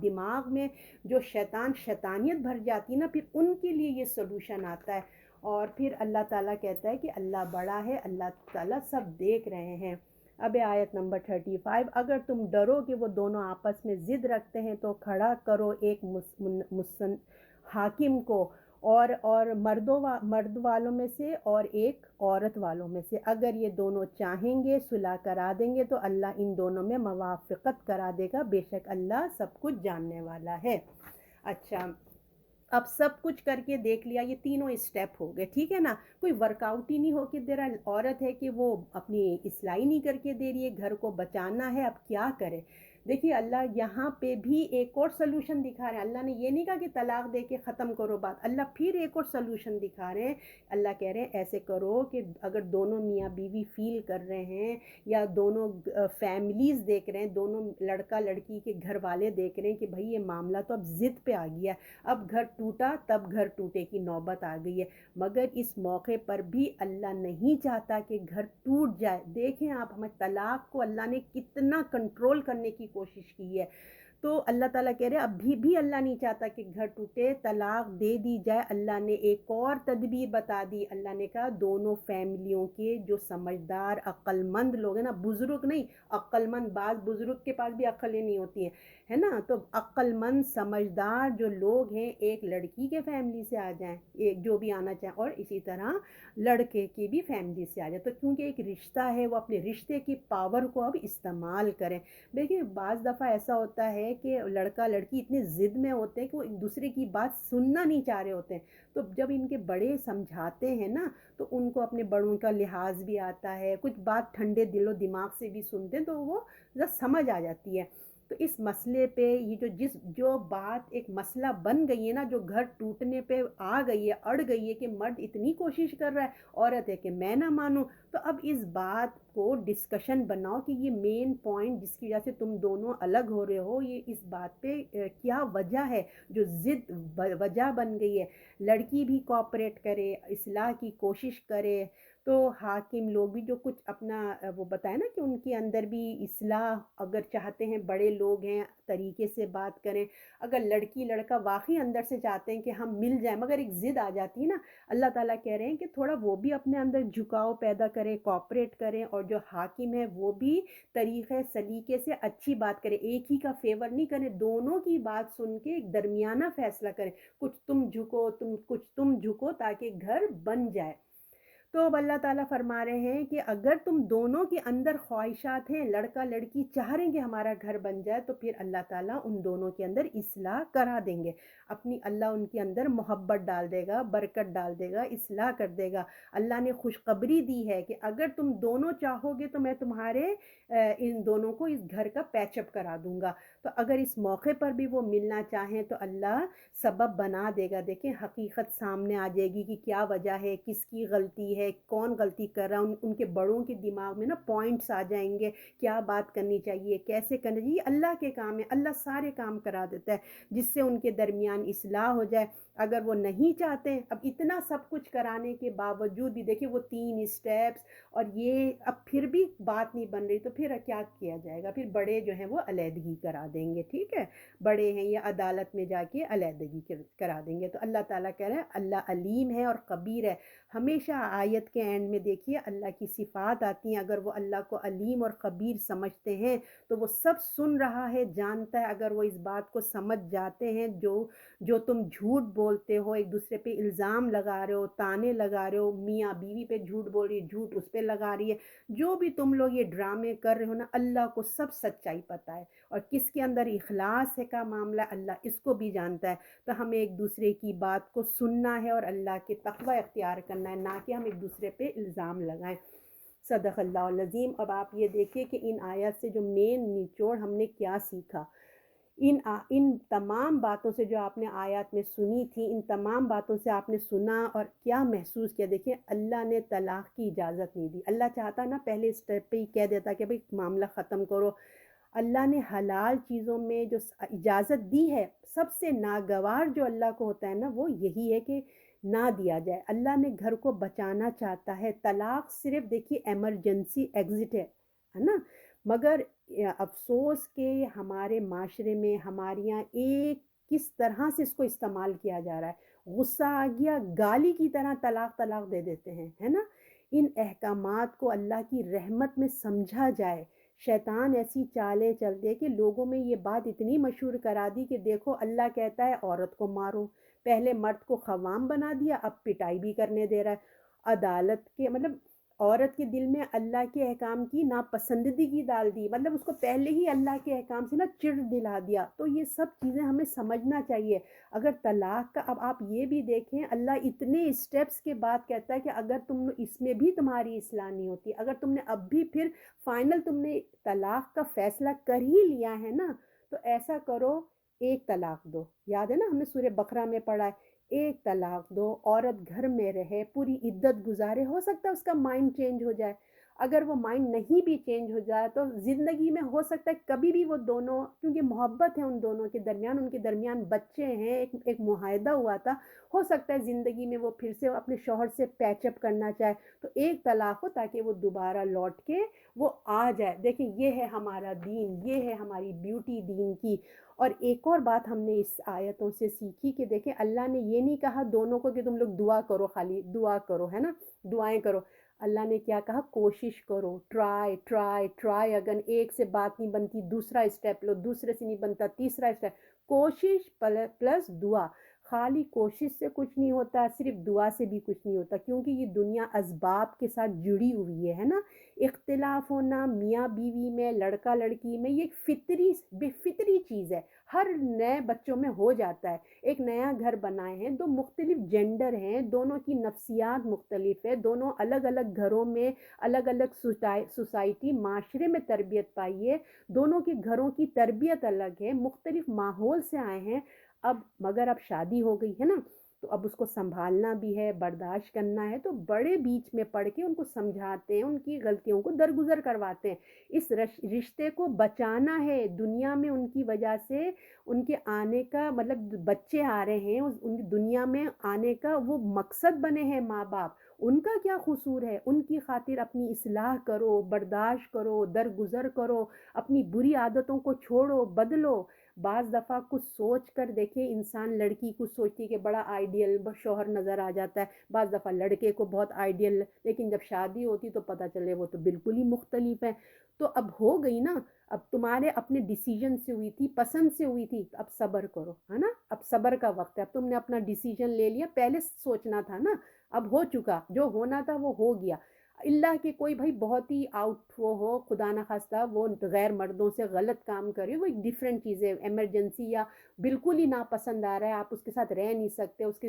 दिमाग में जो शैतानियत भर जाती है ना, फिर उनके लिए ये सलूशन आता है। और फिर अल्लाह ताला कहता है कि अल्लाह बड़ा है, अल्लाह ताला सब देख रहे हैं। अब आयत नंबर 35, अगर तुम डरो कि वो दोनों आपस में ज़िद रखते हैं, तो खड़ा करो एक मुसन हाकिम को, और मर्द वालों में से और एक औरत वालों में से। अगर ये दोनों चाहेंगे सुलह करा देंगे, तो अल्लाह इन दोनों में मवाफ़क़त करा देगा, बेशक अल्लाह सब कुछ जानने वाला है। अच्छा, अब सब कुछ करके देख लिया, ये तीनों स्टेप हो गए, ठीक है ना? कोई वर्कआउट ही नहीं हो के दे रहा। औरत है कि वो अपनी इस्लाही नहीं करके दे रही है, घर को बचाना है, अब क्या करे? देखिए अल्लाह यहाँ पे भी एक और सलूशन दिखा रहे हैं। अल्लाह ने ये नहीं कहा कि तलाक दे के ख़त्म करो बात, अल्लाह फिर एक और सलूशन दिखा रहे हैं। अल्लाह कह रहे हैं ऐसे करो कि अगर दोनों मियाँ बीवी फील कर रहे हैं, या दोनों फैमिलीज़ देख रहे हैं, दोनों लड़का लड़की के घर वाले देख रहे हैं कि भाई ये मामला तो अब ज़िद पे आ गया, अब घर टूटा तब घर टूटे की नौबत आ गई है। मगर इस मौके पर भी अल्लाह नहीं चाहता कि घर टूट जाए। देखें आप, हमें तलाक को अल्लाह ने कितना कंट्रोल करने की कोशिश की है। तो अल्लाह ताला कह रहे हैं अभी भी अल्लाह नहीं चाहता कि घर टूटे, तलाक दे दी जाए। अल्लाह ने एक और तदबीर बता दी। अल्लाह ने कहा दोनों फैमिलियों के जो समझदार अक्लमंद लोग हैं ना, बुजुर्ग नहीं, अक्लमंद, बाज बुजुर्ग के पास भी अक्लें नहीं होती हैं, है ना? तो अक्लमंद समझदार जो लोग हैं, एक लड़की के फैमिली से आ जाएं, एक जो भी आना चाहे, और इसी तरह लड़के की भी फैमिली से आ जाए। तो क्योंकि एक रिश्ता है, वो अपने रिश्ते की पावर को अब इस्तेमाल करें। देखिए बाज़ दफ़ा ऐसा होता है कि लड़का लड़की इतने ज़िद में होते हैं कि वो एक दूसरे की बात सुनना नहीं चाह रहे होते हैं। तो जब इनके बड़े समझाते हैं ना, तो उनको अपने बड़ों का लिहाज भी आता है, कुछ बात ठंडे दिलो दिमाग से भी सुनते हैं, तो वो ज़रा समझ आ जाती है। तो इस मसले पे ये जो बात एक मसला बन गई है ना, जो घर टूटने पे आ गई है, अड़ गई है कि मर्द इतनी कोशिश कर रहा है, औरत है कि मैं ना मानूं, तो अब इस बात को डिस्कशन बनाओ कि ये मेन पॉइंट जिसकी वजह से तुम दोनों अलग हो रहे हो, ये इस बात पे क्या वजह है जो ज़िद वजह बन गई है। लड़की भी कोऑपरेट करे, इस्लाह की कोशिश करे। तो हाकिम लोग भी जो कुछ अपना वो बताए ना कि उनके अंदर भी इस्लाह अगर चाहते हैं, बड़े लोग हैं, तरीके से बात करें। अगर लड़की लड़का वाकई अंदर से चाहते हैं कि हम मिल जाएं, मगर एक ज़िद आ जाती है ना, अल्लाह ताला कह रहे हैं कि थोड़ा वो भी अपने अंदर झुकाव पैदा करें, कोऑपरेट करें, और जो हाकिम है वो भी तरीक़े सलीके से अच्छी बात करें, एक ही का फेवर नहीं करें, दोनों की बात सुन के एक दरमियाना फ़ैसला करें। कुछ तुम झुको, कुछ तुम झुको, ताकि घर बन जाए। तो अब अल्लाह ताला फरमा रहे हैं कि अगर तुम दोनों के अंदर ख्वाहिशात हैं, लड़का लड़की चाह रहे हैं कि हमारा घर बन जाए, तो फिर अल्लाह ताला उन दोनों के अंदर इस्लाह करा देंगे। अपनी अल्लाह उनके अंदर मोहब्बत डाल देगा, बरकत डाल देगा, इस्लाह कर देगा। अल्लाह ने खुशखबरी दी है कि अगर तुम दोनों चाहोगे, तो मैं तुम्हारे इन दोनों को इस घर का पैचअप करा दूंगा। तो अगर इस मौके पर भी वो मिलना चाहें, तो अल्लाह सबब बना देगा। देखें हकीकत सामने आ जाएगी कि क्या वजह है, किसकी गलती है, कौन गलती कर रहा है। उनके बड़ों के दिमाग में ना पॉइंट्स आ जाएंगे, क्या बात करनी चाहिए, कैसे करनी चाहिए। अल्लाह के काम है, अल्लाह सारे काम करा देता है जिससे उनके दरमियान इस्लाह हो जाए। अगर वो नहीं चाहते हैं, अब इतना सब कुछ कराने के बावजूद भी देखिए वो 3 स्टेप्स, और ये अब फिर भी बात नहीं बन रही, तो फिर क्या किया जाएगा? फिर बड़े जो हैं वो अलहदगी करा देंगे, ठीक है? बड़े हैं, ये अदालत में जाके अलहदगी करा देंगे। तो अल्लाह ताला कह रहे हैं अल्लाह अलीम है और कबीर है। हमेशा आयत के एंड में देखिए अल्लाह की सिफ़ात आती हैं। अगर वो अल्लाह को अलीम और कबीर समझते हैं तो वो सब सुन रहा है, जानता है। अगर वो इस बात को समझ जाते हैं, जो जो तुम झूठ बोलते हो, एक दूसरे पे इल्ज़ाम लगा रहे हो, ताने लगा रहे हो, मियाँ बीवी पे झूठ बोल रही है, झूठ उस पे लगा रही है, जो भी तुम लोग ये ड्रामे कर रहे हो ना, अल्लाह को सब सच्चाई पता है। और किसके अंदर इखलास है का मामला, अल्लाह इसको भी जानता है। तो हमें एक दूसरे की बात को सुनना है और अल्लाह के तक़वा इख्तियार करना है, ना कि हम एक दूसरे पे इल्ज़ाम लगाएं। सदक़ल्लाहुल अज़ीम। अब आप ये देखिए कि इन आयत से जो मेन निचोड़ हमने क्या सीखा, इन तमाम बातों से जो आपने आयत में सुनी थी, इन तमाम बातों से आपने सुना और क्या महसूस किया? देखिए अल्लाह ने तलाक़ की इजाज़त नहीं दी। अल्लाह चाहता ना पहले स्टेप पे ही कह देता कि भाई मामला ख़त्म करो। अल्लाह ने हलाल चीज़ों में जो इजाज़त दी है, सबसे नागवार जो अल्लाह को होता है ना, वो यही है कि ना दिया जाए। अल्लाह ने घर को बचाना चाहता है। तलाक़ सिर्फ़ देखिए इमरजेंसी एग्ज़िट है ना? मगर अफ़सोस के हमारे माशरे में, हमारे यहाँ एक किस तरह से इसको इस्तेमाल किया जा रहा है। गुस्सा आ गया, गाली की तरह तलाक़ तलाक़ दे देते हैं, है ना? इन अहकामात को अल्लाह की रहमत में समझा जाए। शैतान ऐसी चालें चलते हैं कि लोगों में ये बात इतनी मशहूर करा दी कि देखो अल्लाह कहता है औरत को मारो, पहले मर्द को ख़वाम बना दिया, अब पिटाई भी करने दे रहा है। अदालत के मतलब औरत के दिल में अल्लाह के अहकाम की नापसंदीदगी डाल दी, मतलब उसको पहले ही अल्लाह के अहकाम से ना चिढ़ दिला दिया। तो ये सब चीज़ें हमें समझना चाहिए। अगर तलाक का, अब आप ये भी देखें, अल्लाह इतने स्टेप्स के बाद कहता है कि अगर तुम इसमें भी तुम्हारी इस्लाह नहीं होती, अगर तुमने अब भी फिर फाइनल तुमने तलाक का फैसला कर ही लिया है ना, तो ऐसा करो, एक तलाक दो। याद है ना, हमने सूरह बकरा में पढ़ा है, एक तलाक दो, औरत घर में रहे, पूरी इद्दत गुजारे, हो सकता है उसका माइंड चेंज हो जाए। अगर वो माइंड नहीं भी चेंज हो जाए तो ज़िंदगी में हो सकता है कभी भी वो दोनों, क्योंकि मोहब्बत है उन दोनों के दरमियान, उनके दरमियान बच्चे हैं, एक मुआहदा हुआ था, हो सकता है ज़िंदगी में वो फिर से अपने शौहर से पैचअप करना चाहे, तो एक तलाक हो ताकि वो दोबारा लौट के वो आ जाए। देखिए ये है हमारा दीन, ये है हमारी ब्यूटी दीन की। और एक और बात हमने इस आयतों से सीखी कि देखिए अल्लाह ने ये नहीं कहा दोनों को कि तुम लोग दुआ करो, खाली दुआ करो, है ना, दुआएं करो। अल्लाह ने क्या कहा? कोशिश करो, ट्राई ट्राई ट्राई। अगर एक से बात नहीं बनती, दूसरा स्टेप लो, दूसरे से नहीं बनता, तीसरा स्टेप। कोशिश प्लस दुआ। खाली कोशिश से कुछ नहीं होता, सिर्फ दुआ से भी कुछ नहीं होता, क्योंकि ये दुनिया असबाब के साथ जुड़ी हुई है ना। इख्तिलाफ होना मियाँ बीवी में, लड़का लड़की में, ये फितरी बेफितरी चीज़ है, हर नए बच्चों में हो जाता है। एक नया घर बनाए हैं, दो मुख्तलिफ जेंडर हैं, दोनों की नफ्सियात मुख्तलिफ है, दोनों अलग अलग घरों में, अलग अलग सोसाइटी माशरे में तरबियत पाई है, दोनों के घरों की तरबियत अलग है, मुख्तलिफ माहौल से आए हैं। अब मगर अब शादी हो गई है ना, तो अब उसको संभालना भी है, बर्दाश्त करना है, तो बड़े बीच में पड़ के उनको समझाते हैं, उनकी गलतियों को दरगुजर करवाते हैं। इस रिश्ते को बचाना है। दुनिया में उनकी वजह से उनके आने का मतलब बच्चे आ रहे हैं, उनकी दुनिया में आने का वो मकसद बने हैं माँ बाप, उनका क्या कसूर है? उनकी खातिर अपनी इस्लाह करो, बर्दाश्त करो, दरगुजर करो, अपनी बुरी आदतों को छोड़ो, बदलो। बाज़ दफ़ा कुछ सोच कर देखिए, इंसान, लड़की कुछ सोचती है कि बड़ा आइडियल शौहर नज़र आ जाता है, बाज़ दफ़ा लड़के को बहुत आइडियल, लेकिन जब शादी होती तो पता चले वो तो बिल्कुल ही मुख्तलिफ है। तो अब हो गई ना, अब तुम्हारे अपने डिसीजन से हुई थी, पसंद से हुई थी, तो अब सब्र करो, है ना। अब सब्र का वक्त है, अब तुमने अपना डिसीजन ले लिया, पहले सोचना था ना, अब हो चुका, जो होना था वो हो गया। अल्लाह के कोई भाई बहुत ही आउट वो हो, खुदा न खास्ता वो गैर मर्दों से गलत काम करे, वो एक डिफरेंट चीज़ है। इमरजेंसी या बिल्कुल ही नापसंद आ रहा है, आप उसके साथ रह नहीं सकते, उसके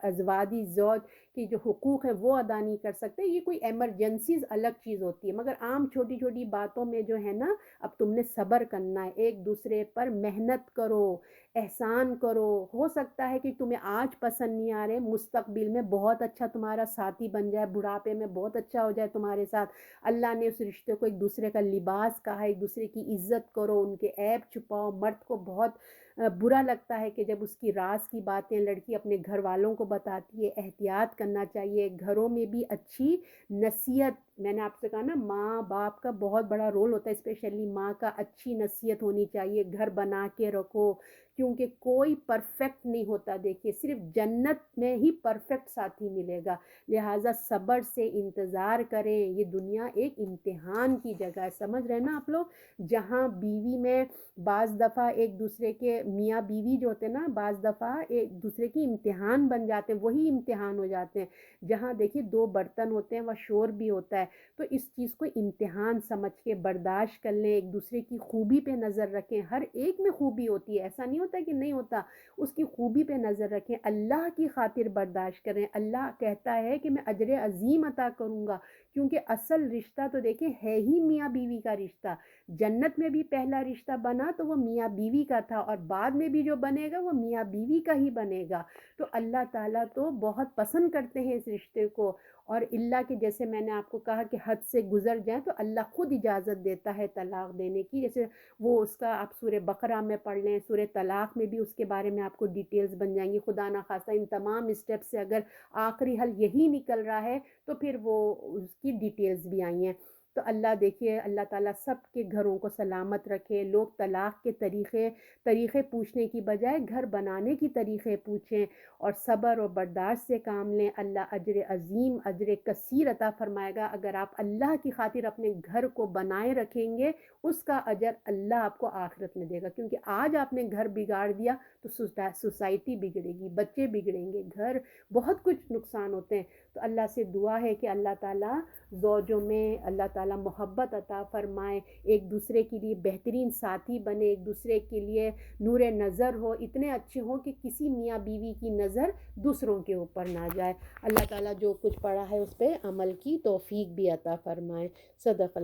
अजवादी ज़ौज की जो हुकूक है वो अदा नहीं कर सकते, ये कोई इमरजेंसीज अलग चीज़ होती है। मगर आम छोटी छोटी बातों में जो है ना, अब तुमने सब्र करना है, एक दूसरे पर मेहनत करो, एहसान करो। हो सकता है कि तुम्हें आज पसंद नहीं आ रहे, मुस्तकबिल में बहुत अच्छा तुम्हारा साथी बन जाए, बुढ़ापे में बहुत अच्छा हो जाए तुम्हारे साथ। अल्लाह ने उस रिश्ते को एक दूसरे का लिबास कहा है, एक दूसरे की इज्जत करो, उनके ऐब छुपाओ। मर्द को बहुत برا لگتا ہے کہ جب اس کی راز کی باتیں لڑکی اپنے گھر والوں کو بتاتی ہے۔ احتیاط کرنا چاہیے، گھروں میں بھی اچھی نصیحت، میں نے آپ سے کہا نا ماں باپ کا بہت بڑا رول ہوتا ہے، اسپیشلی ماں کا اچھی نصیحت ہونی چاہیے، گھر بنا کے رکھو، کیونکہ کوئی پرفیکٹ نہیں ہوتا، دیکھیے صرف جنت میں ہی پرفیکٹ ساتھی ملے گا، لہٰذا صبر سے انتظار کریں، یہ دنیا ایک امتحان کی جگہ ہے، سمجھ رہے ہیں نا آپ لوگ، جہاں بیوی میں بعض دفعہ ایک دوسرے کے میاں بیوی جو ہوتے ہیں نا بعض دفعہ ایک دوسرے کی امتحان بن جاتے ہیں، وہی امتحان ہو جاتے ہیں، جہاں دیکھیے دو برتن ہوتے ہیں وہ شور بھی ہوتا ہے، تو اس چیز کو امتحان سمجھ کے برداشت کر لیں، ایک دوسرے کی خوبی پہ نظر رکھیں، ہر ایک میں خوبی ہوتی ہے، ایسا نہیں ہوتا کہ نہیں ہوتا، اس کی خوبی پہ نظر رکھیں، اللہ کی خاطر برداشت کریں، اللہ کہتا ہے کہ میں اجر عظیم عطا کروں گا، کیونکہ اصل رشتہ تو دیکھیں ہے ہی میاں بیوی کا رشتہ، جنت میں بھی پہلا رشتہ بنا تو وہ میاں بیوی کا تھا، اور بعد میں بھی جو بنے گا وہ میاں بیوی کا ہی بنے گا، تو اللہ تعالیٰ تو بہت پسند کرتے ہیں اس رشتے کو، اور اللہ کے جیسے میں نے آپ کو کہا کہ حد سے گزر جائیں تو اللہ خود اجازت دیتا ہے طلاق دینے کی، جیسے وہ اس کا آپ سورہ بقرہ میں پڑھ لیں، سورہ طلاق میں بھی اس کے بارے میں آپ کو ڈیٹیلز بن جائیں گی، خدا نخواستہ ان تمام اسٹیپ سے اگر آخری حل یہی نکل رہا ہے تو پھر وہ اس کی ڈیٹیلز بھی آئی ہیں، تو اللہ دیکھیے اللہ تعالیٰ سب کے گھروں کو سلامت رکھے، لوگ طلاق کے طریقے پوچھنے کی بجائے گھر بنانے کی طریقے پوچھیں اور صبر اور برداشت سے کام لیں، اللہ اجر عظیم اجر کثیر عطا فرمائے گا، اگر آپ اللہ کی خاطر اپنے گھر کو بنائے رکھیں گے اس کا اجر اللہ آپ کو آخرت میں دے گا، کیونکہ آج آپ نے گھر بگاڑ دیا تو سوسائٹی بگڑے گی، بچے بگڑیں گے، گھر بہت کچھ نقصان ہوتے ہیں، تو اللہ سے دعا ہے کہ اللہ تعالیٰ زوجوں میں اللہ تعالیٰ محبت عطا فرمائے، ایک دوسرے کے لیے بہترین ساتھی بنے، ایک دوسرے کے لیے نور نظر ہو، اتنے اچھے ہوں کہ کسی میاں بیوی کی نظر دوسروں کے اوپر نہ جائے، اللہ تعالیٰ جو کچھ پڑھا ہے اس پہ عمل کی توفیق بھی عطا فرمائے، صدق